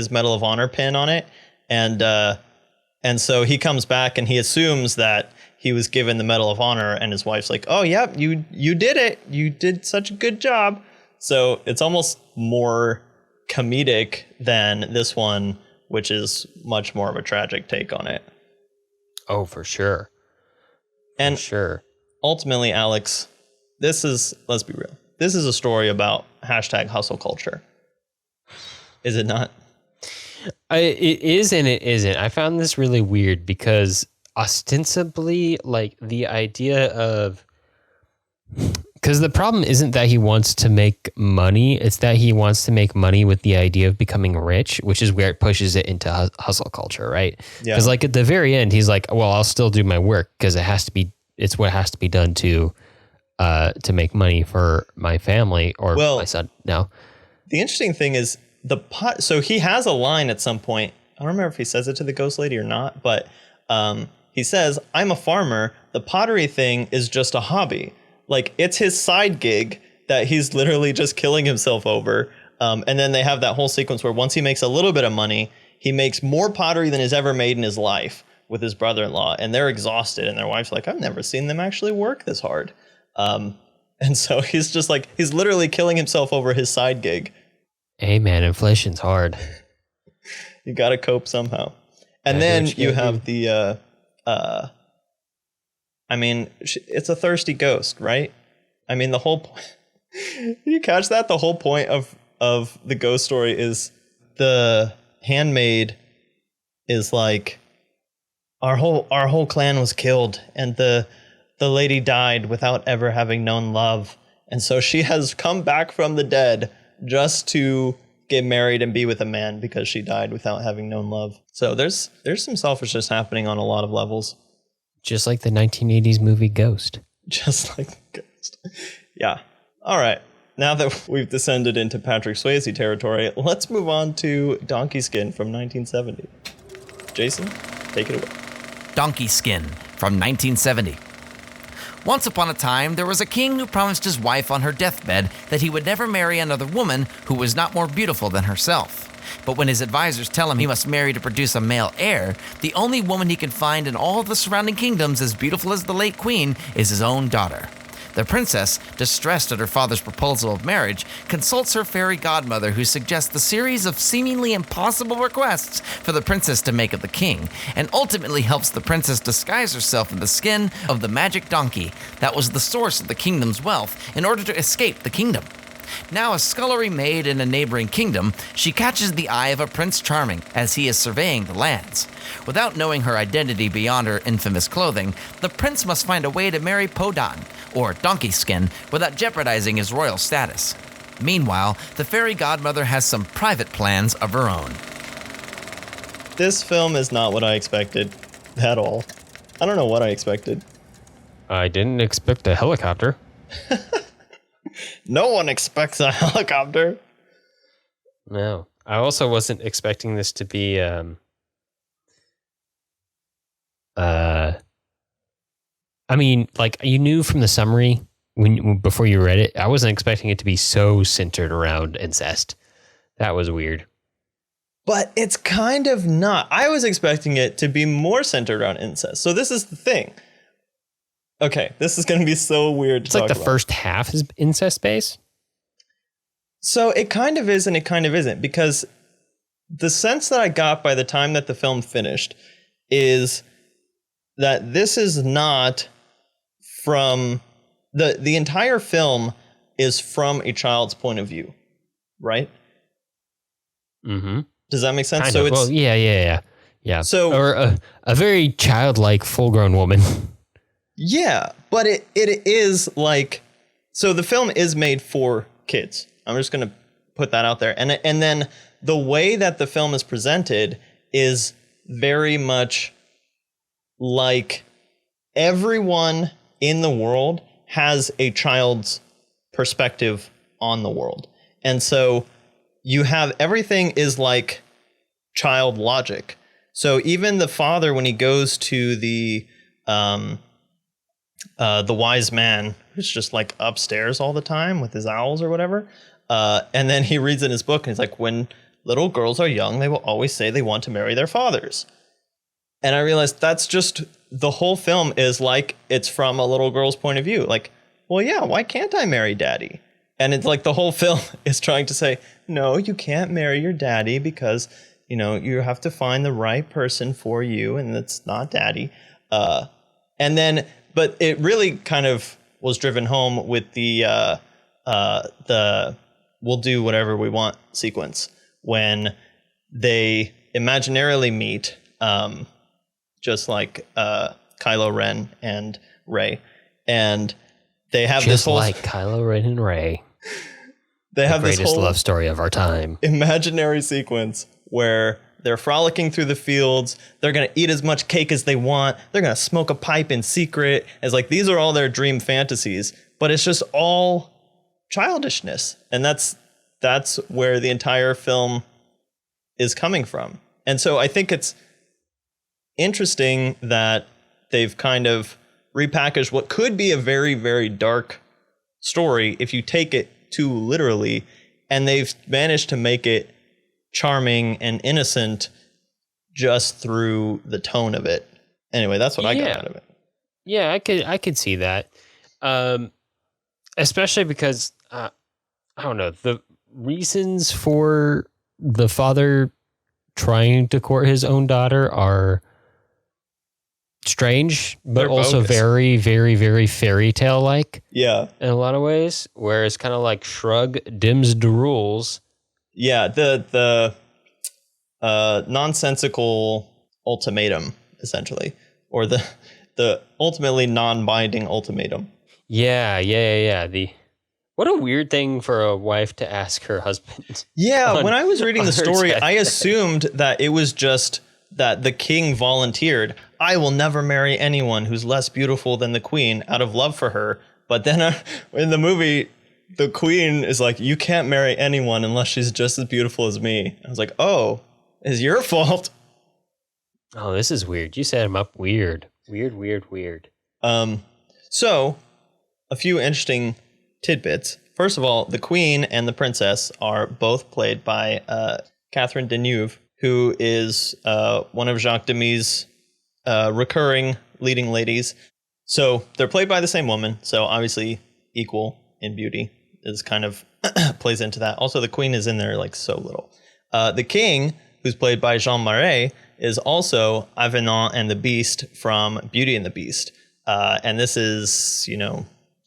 Medal of Honor pin on it, and so he comes back and he assumes that he was given the Medal of Honor, and his wife's like, "Oh, yeah, you did it. You did such a good job." So it's almost more comedic than this one, which is much more of a tragic take on it. Oh, for sure. And sure. Ultimately, Alex, let's be real. This is a story about #hustle culture. Is it not? It is and it isn't. I found this really weird because ostensibly, like the idea of, because the problem isn't that he wants to make money, it's that he wants to make money with the idea of becoming rich, which is where it pushes it into hustle culture, right? Yeah. Because like at the very end, he's like, well, I'll still do my work because it's what has to be done to make money for my family or my son now. The interesting thing is so he has a line at some point. I don't remember if he says it to the ghost lady or not, but he says, "I'm a farmer. The pottery thing is just a hobby." Like, it's his side gig that he's literally just killing himself over. And then they have that whole sequence where once he makes a little bit of money, he makes more pottery than he's ever made in his life with his brother-in-law. And they're exhausted. And their wife's like, "I've never seen them actually work this hard." And so he's just like, he's literally killing himself over his side gig. Hey, man, inflation's hard. You got to cope somehow. And then you have the... I mean, it's a thirsty ghost, right? I mean, the whole point... You catch that? The whole point of the ghost story is the handmaid is like, our whole clan was killed, and the lady died without ever having known love. And so she has come back from the dead just to get married and be with a man because she died without having known love. So there's some selfishness happening on a lot of levels. Just like the 1980s movie Ghost. Just like the Ghost. Yeah. All right. Now that we've descended into Patrick Swayze territory, let's move on to Donkey Skin from 1970. Jason, take it away. Donkey Skin from 1970. Once upon a time, there was a king who promised his wife on her deathbed that he would never marry another woman who was not more beautiful than herself. But when his advisors tell him he must marry to produce a male heir, the only woman he can find in all the surrounding kingdoms as beautiful as the late queen is his own daughter. The princess, distressed at her father's proposal of marriage, consults her fairy godmother, who suggests a series of seemingly impossible requests for the princess to make of the king, and ultimately helps the princess disguise herself in the skin of the magic donkey that was the source of the kingdom's wealth in order to escape the kingdom. Now a scullery maid in a neighboring kingdom, she catches the eye of a Prince Charming as he is surveying the lands. Without knowing her identity beyond her infamous clothing, the prince must find a way to marry Podon, or Donkey Skin, without jeopardizing his royal status. Meanwhile, the fairy godmother has some private plans of her own. This film is not what I expected at all. I don't know what I expected. I didn't expect a helicopter. No one expects a helicopter. No. I also wasn't expecting this to be I mean, like you knew from the summary before you read it, I wasn't expecting it to be so centered around incest. That was weird. But it's kind of not. I was expecting it to be more centered around incest. So this is the thing. Okay, this is going to be so weird to talk about. It's like the first half is incest based. So it kind of is and it kind of isn't, because the sense that I got by the time that the film finished is that this is not from the entire film is from a child's point of view, right? Mm-hmm. Does that make sense? Kind so of. it's well, yeah. So or a very childlike, full-grown woman. Yeah, but it is like, so the film is made for kids. I'm just gonna put that out there, and then the way that the film is presented is very much like everyone in the world has a child's perspective on the world. And so you have everything is like child logic. So even the father, when he goes to the wise man who's just like upstairs all the time with his owls or whatever, and then he reads in his book and he's like, when little girls are young, they will always say they want to marry their fathers. And I realized that's just the whole film is like it's from a little girl's point of view. Like, well, yeah, why can't I marry daddy? And it's like the whole film is trying to say, no, you can't marry your daddy because, you know, you have to find the right person for you, and it's not daddy. And then, but it really kind of was driven home with the we'll do whatever we want sequence when they imaginarily meet, just like Kylo Ren and Rey, and they have just this whole like Kylo Ren and Rey. They have this greatest whole love story of our time. Imaginary sequence where they're frolicking through the fields. They're going to eat as much cake as they want. They're going to smoke a pipe in secret. It's like these are all their dream fantasies, but it's just all childishness. And that's where the entire film is coming from. And so I think it's interesting that they've kind of repackaged what could be a very, very dark story if you take it too literally, and they've managed to make it charming and innocent just through the tone of it. Anyway, that's what I got out of it. Yeah, I could see that. Especially because I don't know, the reasons for the father trying to court his own daughter are strange, but They're also bogus. very, very, very fairy tale like. Yeah. In a lot of ways, whereas kind of like shrug dims the rules. Yeah, the nonsensical ultimatum, essentially, or the ultimately non-binding ultimatum. Yeah. What a weird thing for a wife to ask her husband. Yeah, when I was reading the story, deathbed. I assumed that it was just that the king volunteered, I will never marry anyone who's less beautiful than the queen out of love for her. But then in the movie, the queen is like, you can't marry anyone unless she's just as beautiful as me. I was like, oh, it's your fault. Oh, this is weird. You set him up weird. Weird. So, a few interesting tidbits. First of all, the queen and the princess are both played by Catherine Deneuve, who is one of Jacques Demy's recurring leading ladies. So they're played by the same woman, so obviously equal in beauty is kind of plays into that. Also, the queen is in there like so little. The king, who's played by Jean Marais, is also Avenant and the Beast from Beauty and the Beast. And this is,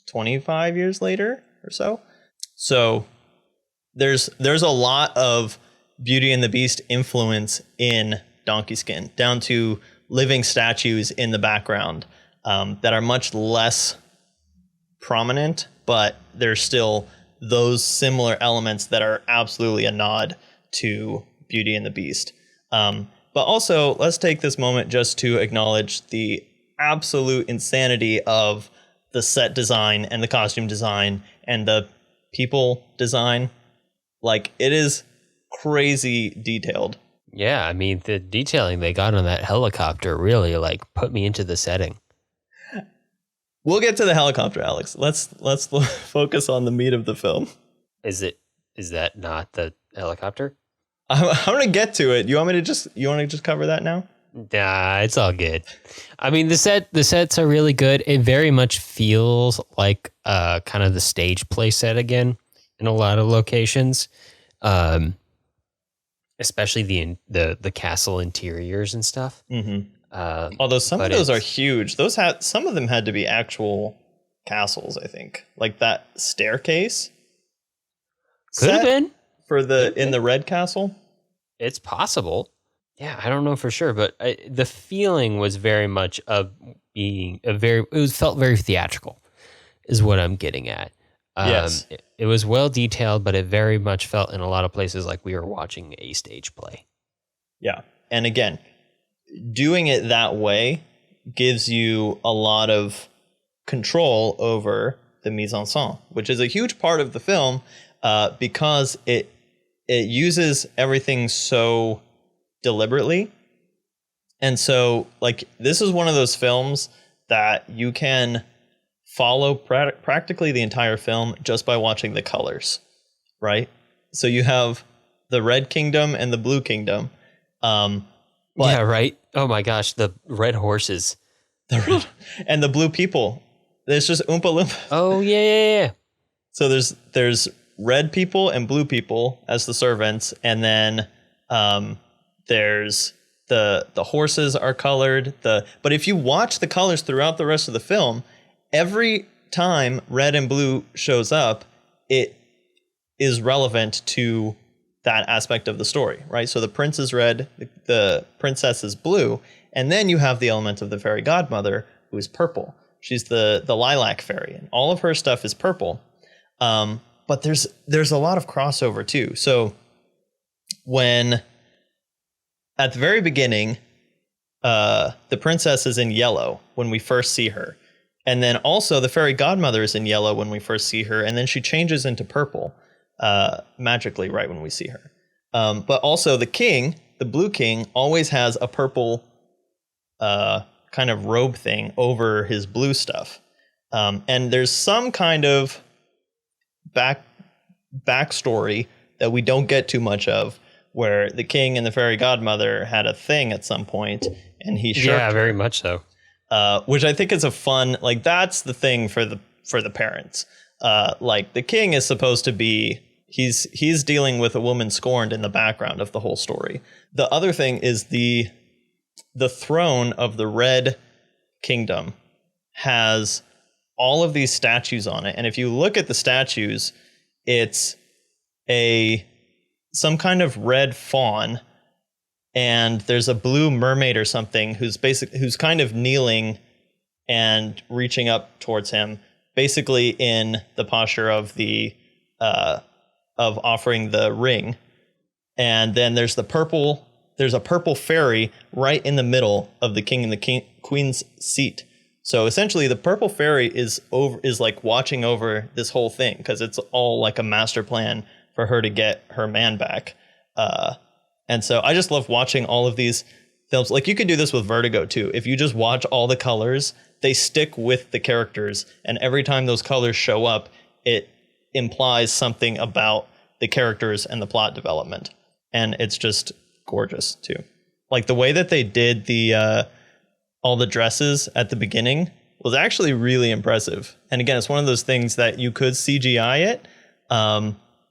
25 years later or so. So there's a lot of Beauty and the Beast influence in Donkey Skin, down to living statues in the background that are much less prominent, but there's still those similar elements that are absolutely a nod to Beauty and the Beast. But also, let's take this moment just to acknowledge the absolute insanity of the set design and the costume design and the people design. Like, it is crazy detailed. Yeah, I mean, the detailing they got on that helicopter really like put me into the setting. We'll get to the helicopter, Alex. Let's focus on the meat of the film. Is that not the helicopter? I'm gonna get to it. You want to just cover that now? Nah, it's all good. I mean, the sets are really good. It very much feels like kind of the stage play set again in a lot of locations. Especially the castle interiors and stuff. Mm-hmm. Although some of those are huge. Some of them had to be actual castles, I think. Like that staircase. Could have been in the red castle. It's possible. Yeah, I don't know for sure, but the feeling was very much of being felt very theatrical, is what I'm getting at. Yes. It was well detailed, but it very much felt in a lot of places like we were watching a stage play. Yeah. And again, doing it that way gives you a lot of control over the mise en scène, which is a huge part of the film because it uses everything so deliberately. And so, like, this is one of those films that you can follow practically the entire film just by watching the colors, right? So you have the Red Kingdom and the Blue Kingdom. Yeah, right. Oh my gosh, the red horses. And the blue people. It's just Oompa Loompa. Oh yeah. So there's red people and blue people as the servants, and then there's the horses are colored. But if you watch the colors throughout the rest of the film, every time red and blue shows up, it is relevant to that aspect of the story, right? So the prince is red, the princess is blue, and then you have the element of the fairy godmother, who is purple. She's the lilac fairy, and all of her stuff is purple. But there's a lot of crossover too. So when at the very beginning, the princess is in yellow when we first see her. And then also the fairy godmother is in yellow when we first see her. And then she changes into purple magically right when we see her. But also the king, the blue king, always has a purple kind of robe thing over his blue stuff. And there's some kind of backstory that we don't get too much of, where the king and the fairy godmother had a thing at some point, and he shirked. Yeah, very much so. Which I think is a fun, like, that's the thing for the parents. Like, the king is supposed to be, he's dealing with a woman scorned in the background of the whole story. The other thing is the throne of the Red Kingdom has all of these statues on it, and if you look at the statues, it's some kind of red fawn, and there's a blue mermaid or something who's kind of kneeling and reaching up towards him, basically in the posture of of offering the ring. And then there's a purple fairy right in the middle of the king and the queen's seat. So essentially the purple fairy is like watching over this whole thing, because it's all like a master plan for her to get her man back. And so I just love watching all of these films. Like, you could do this with Vertigo too. If you just watch all the colors, they stick with the characters. And every time those colors show up, it implies something about the characters and the plot development. And it's just gorgeous too. Like, the way that they did all the dresses at the beginning was actually really impressive. And again, it's one of those things that you could CGI it,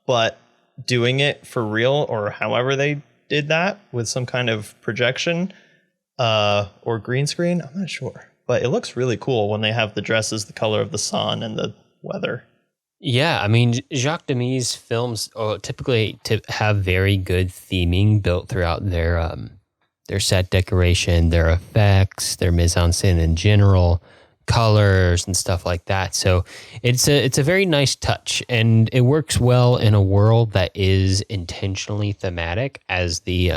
but doing it for real, or however they did that with some kind of projection or green screen, I'm not sure. But it looks really cool when they have the dresses the color of the sun and the weather. Yeah, I mean, Jacques Demy's films typically have very good theming built throughout their set decoration, their effects, their mise en scène in general, colors and stuff like that. So it's a very nice touch, and it works well in a world that is intentionally thematic, as the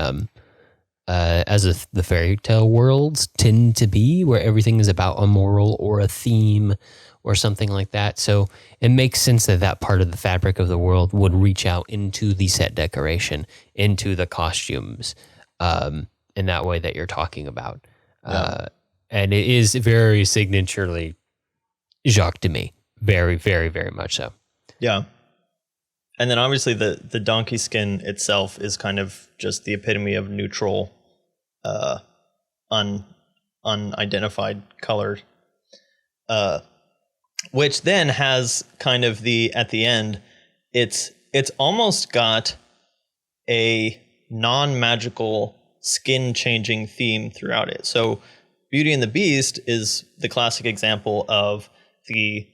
the fairy tale worlds tend to be, where everything is about a moral or a theme or something like that. So it makes sense that that part of the fabric of the world would reach out into the set decoration, into the costumes, in that way that you're talking about. And it is very signaturely Jacques Demy. Very, very, very much so. Yeah. And then obviously the donkey skin itself is kind of just the epitome of neutral, unidentified color, which then has kind of at the end, it's almost got a non-magical skin changing theme throughout it. So Beauty and the Beast is the classic example of the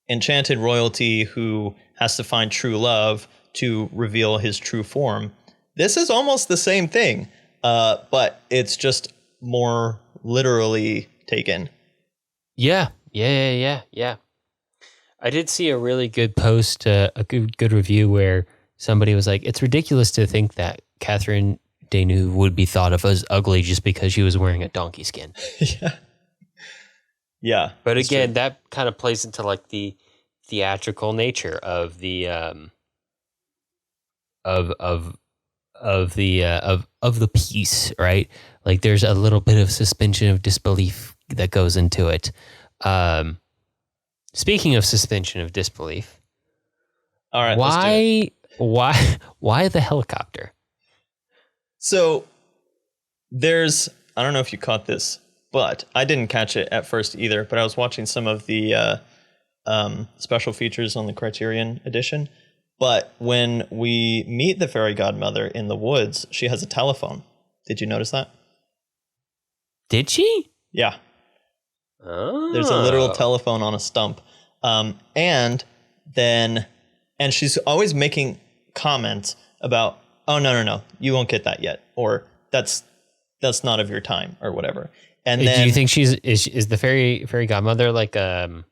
enchanted royalty who has to find true love to reveal his true form. This is almost the same thing, but it's just more literally taken. Yeah. I did see a really good post, a good review where somebody was like, it's ridiculous to think that Catherine Deneuve would be thought of as ugly just because she was wearing a donkey skin. Yeah. But again, that kind of plays into like the theatrical nature of the of the piece, right? Like there's a little bit of suspension of disbelief that goes into it. Speaking of suspension of disbelief, all right, why the helicopter? So I don't know if you caught this, but I didn't catch it at first either, but I was watching some of the special features on the Criterion edition. But when we meet the fairy godmother in the woods, she has a telephone. Did you notice that? Did she? Yeah. Oh. There's a literal telephone on a stump. And she's always making comments about, oh, no, you won't get that yet. Or that's not of your time or whatever. And then, do you think is the fairy godmother like a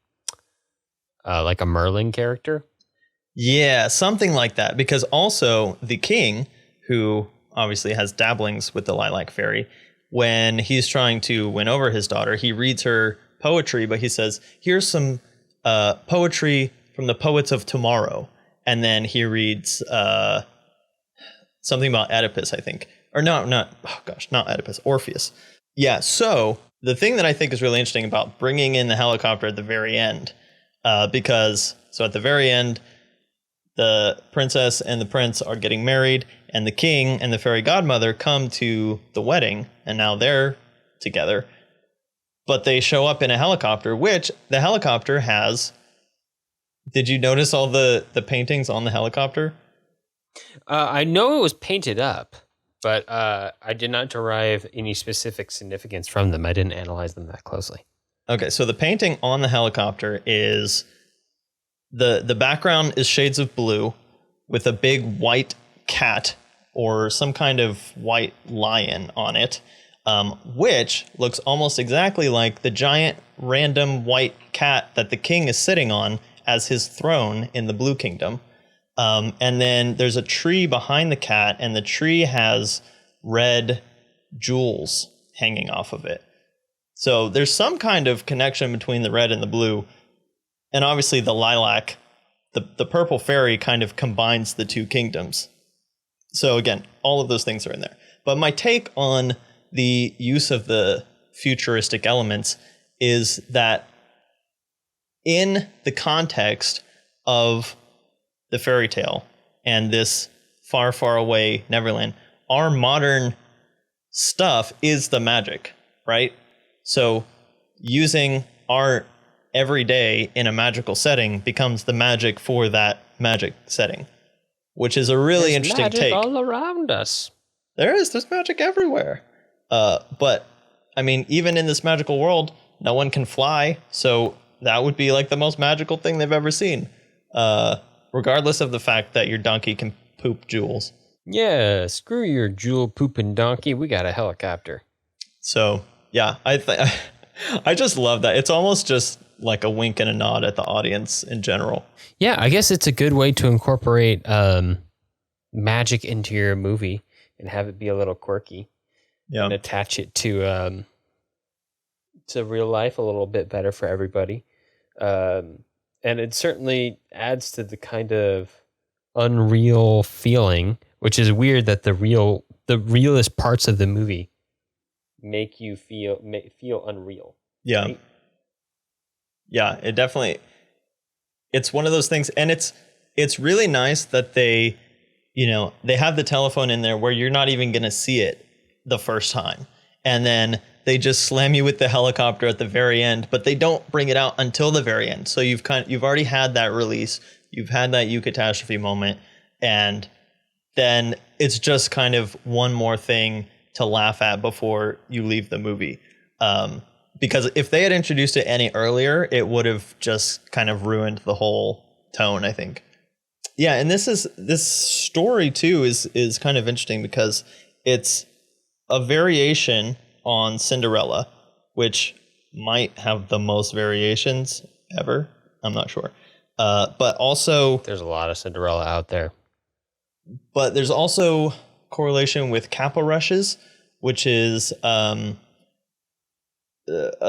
Merlin character? Yeah, something like that. Because also the king, who obviously has dabblings with the lilac fairy, when he's trying to win over his daughter, he reads her poetry, but he says, here's some poetry from the poets of tomorrow. And then he reads something about Oedipus, I think. Or not Oedipus, Orpheus. Yeah, so the thing that I think is really interesting about bringing in the helicopter at the very end, because at the very end, the princess and the prince are getting married, and the king and the fairy godmother come to the wedding, and now they're together. But they show up in a helicopter, which the helicopter has... Did you notice all the paintings on the helicopter? I know it was painted up, but I did not derive any specific significance from them. I didn't analyze them that closely. Okay, so the painting on the helicopter is... The background is shades of blue with a big white cat or some kind of white lion on it, which looks almost exactly like the giant random white cat that the king is sitting on as his throne in the Blue Kingdom. And then there's a tree behind the cat, and the tree has red jewels hanging off of it. So there's some kind of connection between the red and the blue. And obviously the lilac, the purple fairy kind of combines the two kingdoms. So again, all of those things are in there. But my take on the use of the futuristic elements is that in the context of the fairy tale and this far, far away Neverland, our modern stuff is the magic, right? So using art every day in a magical setting becomes the magic for that magic setting, which is a really interesting take. There's magic all around us. There's magic everywhere. But I mean, even in this magical world, no one can fly. So that would be like the most magical thing they've ever seen. Regardless of the fact that your donkey can poop jewels. Yeah, screw your jewel pooping donkey. We got a helicopter. So yeah, I just love that. It's almost just like a wink and a nod at the audience in general. Yeah, I guess it's a good way to incorporate magic into your movie and have it be a little quirky. Yeah. and attach it to real life a little bit better for everybody. And it certainly adds to the kind of unreal feeling, which is weird that the realest parts of the movie make you feel unreal. Yeah. Right? Yeah, it's one of those things, and it's really nice that they have the telephone in there where you're not even going to see it the first time. And then they just slam you with the helicopter at the very end, but they don't bring it out until the very end. So you've already had that release. You've had that catastrophe moment, and then it's just kind of one more thing to laugh at before you leave the movie. Because if they had introduced it any earlier, it would have just kind of ruined the whole tone, I think. Yeah, and this story too is kind of interesting because it's a variation on Cinderella, which might have the most variations ever. I'm not sure. But also There's a lot of Cinderella out there. But there's also correlation with Kappa Rushes, which is a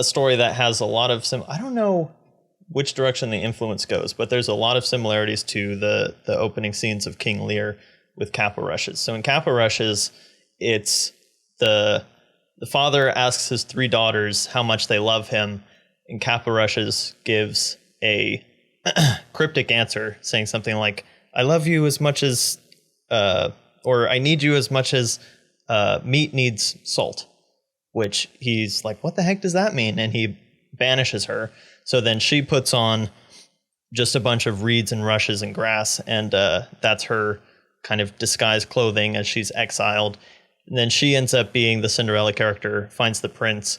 story that has a lot of I don't know which direction the influence goes, but there's a lot of similarities to the opening scenes of King Lear with Kappa Rushes. So in Kappa Rushes, it's the father asks his 3 daughters how much they love him, and Kappa Rushes gives a cryptic answer saying something like, I love you as much as, or I need you as much as meat needs salt, which he's like, what the heck does that mean? And he banishes her. So then she puts on just a bunch of reeds and rushes and grass, and that's her kind of disguised clothing as she's exiled. And then she ends up being the Cinderella character, finds the prince,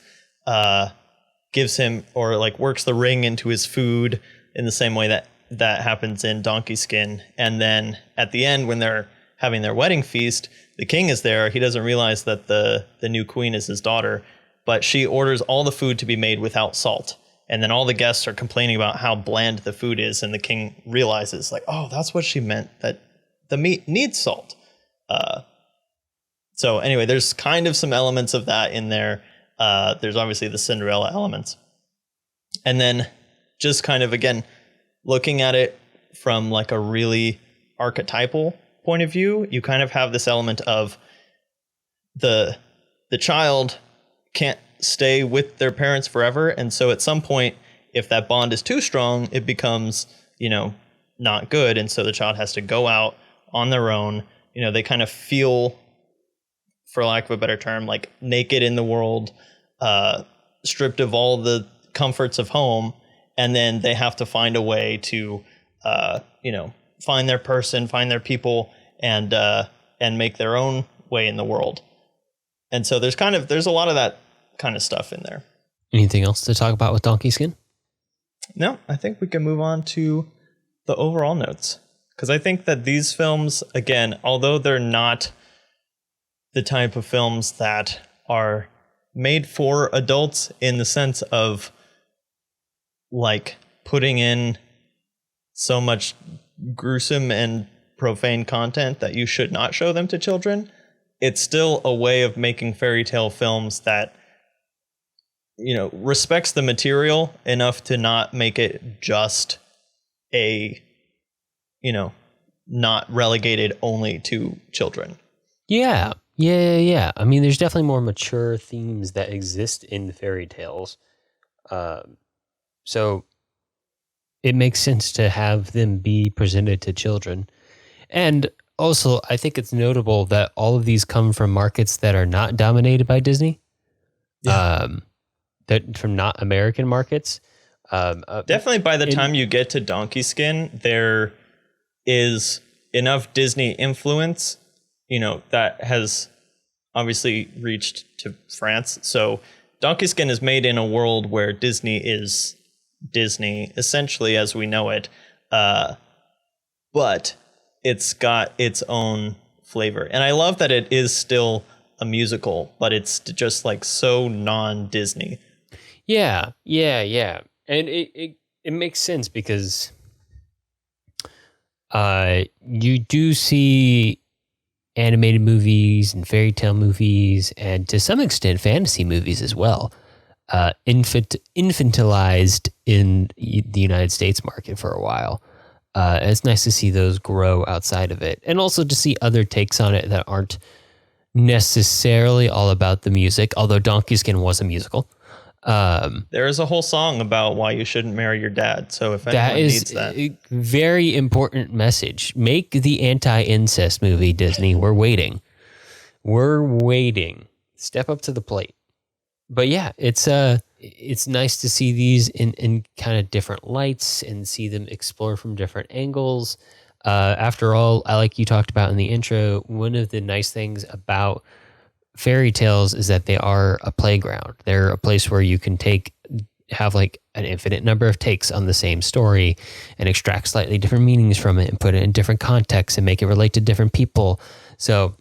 gives him, or like works the ring into his food in the same way that happens in Donkey Skin. And then at the end, when they're having their wedding feast, the king is there. He doesn't realize that the new queen is his daughter, but she orders all the food to be made without salt. And then all the guests are complaining about how bland the food is. And the king realizes, like, oh, that's what she meant, that the meat needs salt. So anyway, there's kind of some elements of that in there. There's obviously the Cinderella elements. And then just kind of, again, looking at it from like a really archetypal point of view, you kind of have this element of the child can't stay with their parents forever. And so at some point, if that bond is too strong, it becomes, not good. And so the child has to go out on their own. They kind of feel, for lack of a better term, like naked in the world, stripped of all the comforts of home. And then they have to find a way to, find their person, find their people, and make their own way in the world. And so there's a lot of that kind of stuff in there. Anything else to talk about with Donkey Skin? No, I think we can move on to the overall notes. Because I think that these films, again, although they're not the type of films that are made for adults in the sense of like putting in so much gruesome and profane content that you should not show them to children, it's still a way of making fairy tale films that respects the material enough to not make it just a not relegated only to children. Yeah. I mean, there's definitely more mature themes that exist in the fairy tales. So it makes sense to have them be presented to children. And also, I think it's notable that all of these come from markets that are not dominated by Disney. Yeah. That from not American markets. Definitely by the time you get to Donkey Skin, there is enough Disney influence, that has obviously reached to France. So Donkey Skin is made in a world where Disney is Disney, essentially as we know it. But it's got its own flavor. And I love that it is still a musical, but it's just like so non-Disney. Yeah. And it makes sense because you do see animated movies and fairy tale movies, and to some extent fantasy movies as well, infantilized in the United States market for a while. It's nice to see those grow outside of it, and also to see other takes on it that aren't necessarily all about the music, although Donkey Skin was a musical. There is a whole song about why you shouldn't marry your dad. So if anyone needs that, a very important message. Make the anti-incest movie, Disney. We're waiting. Step up to the plate. But yeah, it's nice to see these in kind of different lights and see them explore from different angles. After all, like you talked about in the intro, one of the nice things about fairy tales is that they are a playground. They're a place where you can have like an infinite number of takes on the same story and extract slightly different meanings from it and put it in different contexts and make it relate to different people. So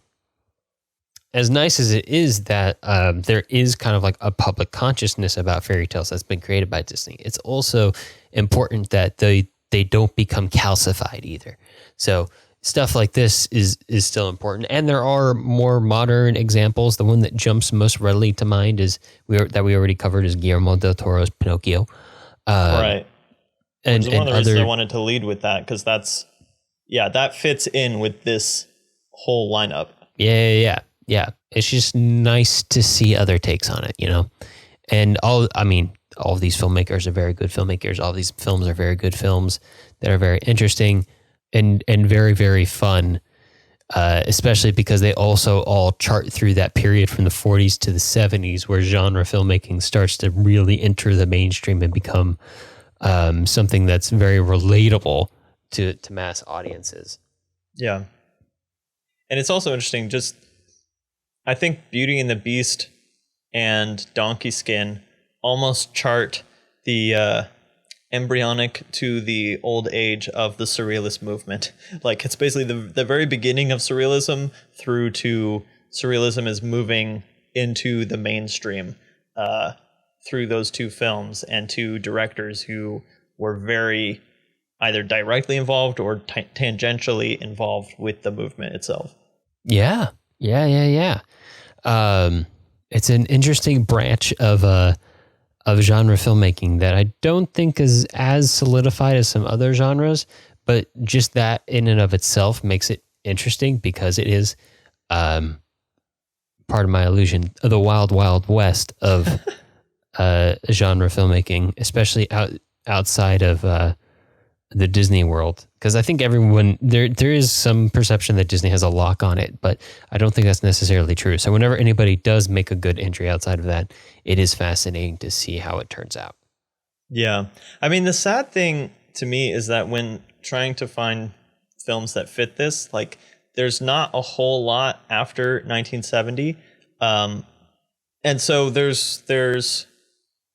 as nice as it is that there is kind of like a public consciousness about fairy tales that's been created by Disney, it's also important that they don't become calcified either. So stuff like this is still important, and there are more modern examples. The one that jumps most readily to mind is we already covered is Guillermo del Toro's Pinocchio, right? And one of the reasons other, I wanted to lead with that, because that fits in with this whole lineup. Yeah. It's just nice to see other takes on it, And all of these filmmakers are very good filmmakers. All these films are very good films that are very interesting and very, very fun, especially because they also all chart through that period from the 40s to the 70s where genre filmmaking starts to really enter the mainstream and become something that's very relatable to mass audiences. Yeah. And it's also interesting, I think Beauty and the Beast and Donkey Skin almost chart the embryonic to the old age of the surrealist movement. Like, it's basically the very beginning of surrealism through to surrealism is moving into the mainstream through those two films and two directors who were very either directly involved or tangentially involved with the movement itself. Yeah. It's an interesting branch of genre filmmaking that I don't think is as solidified as some other genres, but just that in and of itself makes it interesting because it is, part of my illusion, the wild, wild west of genre filmmaking, especially outside of the Disney world. Because I think everyone, there is some perception that Disney has a lock on it, but I don't think that's necessarily true. So whenever anybody does make a good entry outside of that, it is fascinating to see how it turns out. Yeah. I mean, the sad thing to me is that when trying to find films that fit this, like, there's not a whole lot after 1970. And so there's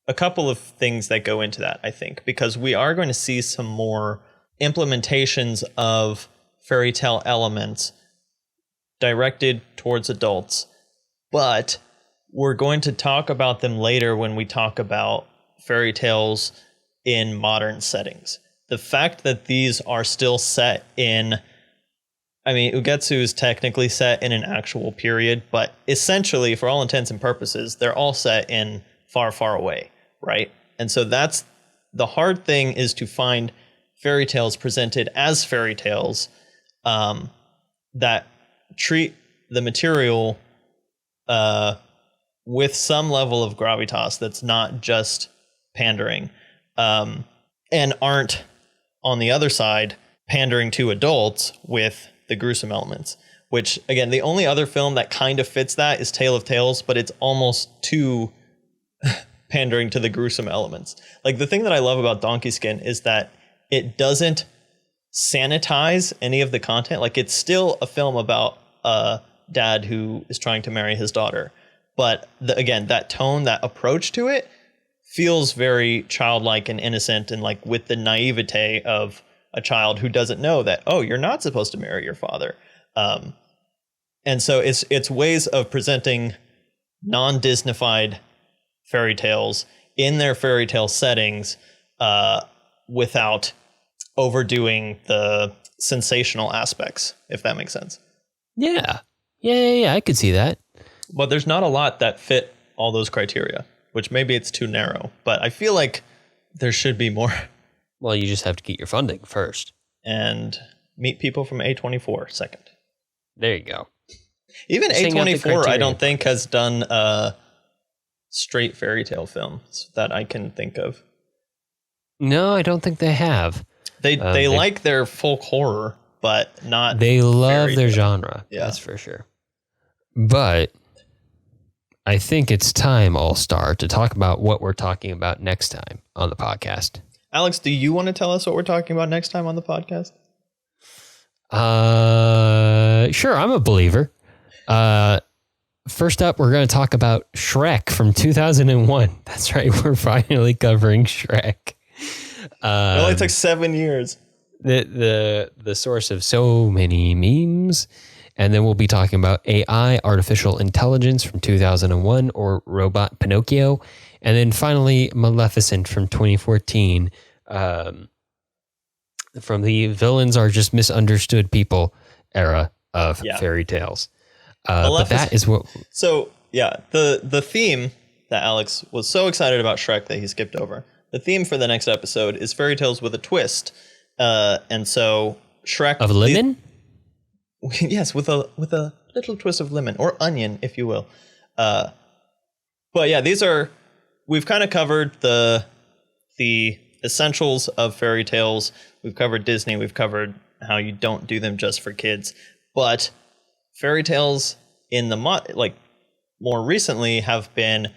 a couple of things that go into that, I think, because we are going to see some more implementations of fairy tale elements directed towards adults, but we're going to talk about them later when we talk about fairy tales in modern settings. The fact that these are still set in, Ugetsu is technically set in an actual period, but essentially, for all intents and purposes, they're all set in far, far away, right? And so that's the hard thing, is to find fairy tales presented as fairy tales that treat the material with some level of gravitas that's not just pandering, and aren't, on the other side, pandering to adults with the gruesome elements. Which, again, the only other film that kind of fits that is Tale of Tales, but it's almost too pandering to the gruesome elements. Like, the thing that I love about Donkey Skin is that it doesn't sanitize any of the content. Like, it's still a film about a dad who is trying to marry his daughter. But again, that tone, that approach to it feels very childlike and innocent, and like with the naivete of a child who doesn't know that, oh, you're not supposed to marry your father. And so it's ways of presenting non-Disneyfied fairy tales in their fairy tale settings without overdoing the sensational aspects, if that makes sense. Yeah. Yeah, I could see that. But there's not a lot that fit all those criteria, which maybe it's too narrow. But I feel like there should be more. Well, you just have to get your funding first. And meet people from A24 second. There you go. Even Just hang out the A24, I criteria. don't think has done straight fairy tale films that I can think of. No, I don't think they have. They like their folk horror, but not. They love fairy their tale. genre. Yeah. That's for sure. But I think it's time, All-Star, to talk about what we're talking about next time on the podcast. Alex, do you want to tell us what we're talking about next time on the podcast? Sure, I'm a believer. First up, we're going to talk about Shrek from 2001. That's right, we're finally covering Shrek. It only took 7 years. The source of so many memes. And then we'll be talking about AI, artificial intelligence from 2001, or Robot Pinocchio. And then finally, Maleficent from 2014. From the villains are just misunderstood people era of fairy tales. But that is what... So, yeah, the theme that Alex was so excited about Shrek that he skipped over. The theme for the next episode is fairy tales with a twist. And so Shrek... Of lemon? Yes, with a little twist of lemon, or onion, if you will. But yeah, we've kind of covered the essentials of fairy tales. We've covered Disney. We've covered how you don't do them just for kids. But fairy tales in the more recently have been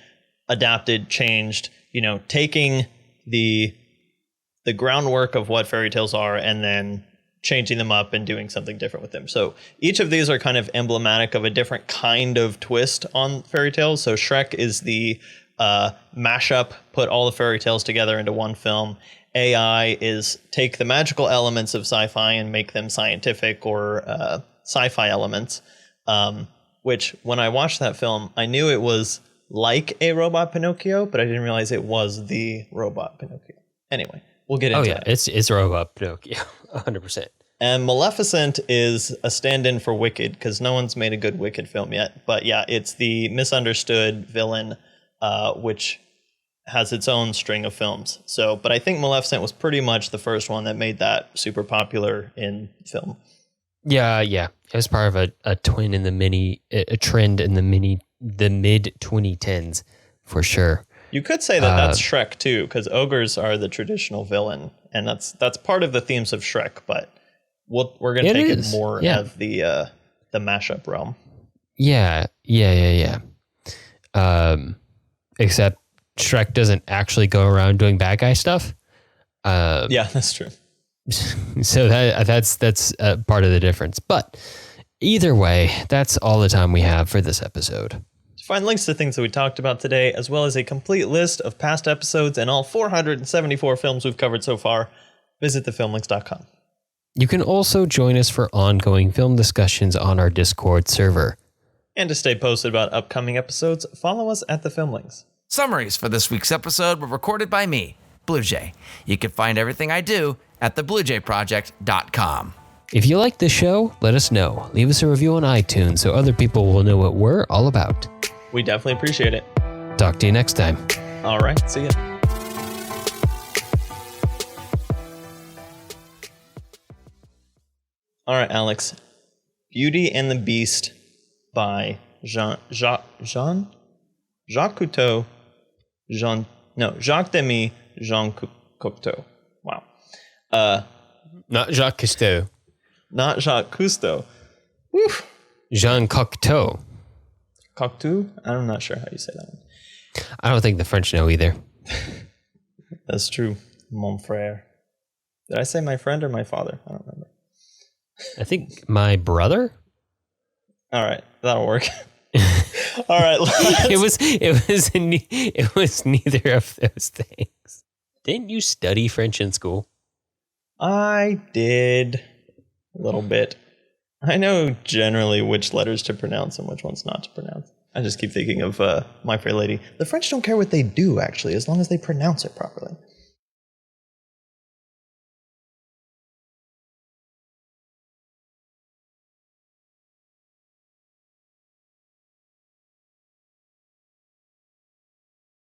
adapted, changed. Taking the groundwork of what fairy tales are and then changing them up and doing something different with them. So each of these are kind of emblematic of a different kind of twist on fairy tales. So Shrek is the mashup, put all the fairy tales together into one film. AI is take the magical elements of sci-fi and make them scientific or sci-fi elements, which when I watched that film, I knew it was like a Robot Pinocchio, but I didn't realize it was the Robot Pinocchio. Anyway, we'll get into that. It's Robot Pinocchio, 100%. And Maleficent is a stand-in for Wicked, because no one's made a good Wicked film yet. But yeah, it's the misunderstood villain, which has its own string of films. But I think Maleficent was pretty much the first one that made that super popular in film. Yeah. It was part of a trend in the mid 2010s, for sure. You could say that that's Shrek too, because ogres are the traditional villain, and that's part of the themes of Shrek. But we're going to take it more of the mashup realm. Yeah. Except Shrek doesn't actually go around doing bad guy stuff. Yeah, that's true. So that's part of the difference. But either way, that's all the time we have for this episode. To find links to things that we talked about today, as well as a complete list of past episodes and all 474 films we've covered so far, visit thefilmlinks.com. You can also join us for ongoing film discussions on our Discord server. And to stay posted about upcoming episodes, follow us at The Filmlings. Summaries for this week's episode were recorded by me, Blue Jay. You can find everything I do at thebluejayproject.com. If you like the show, let us know. Leave us a review on iTunes so other people will know what we're all about. We definitely appreciate it. Talk to you next time. All right, see ya. All right, Alex. Beauty and the Beast by Jacques Cousteau. Jacques Demy, Jean Cocteau. Wow. Not Jacques Cousteau. Not Jacques Cousteau. Woo. Jean Cocteau. Cocteau? I'm not sure how you say that one. I don't think the French know either. That's true. Mon frère. Did I say my friend or my father? I don't remember. I think my brother? All right, that'll work. All right. It was neither of those things. Didn't you study French in school? I did a little bit. I know generally which letters to pronounce and which ones not to pronounce. I just keep thinking of My Fair Lady. The French don't care what they do, actually, as long as they pronounce it properly.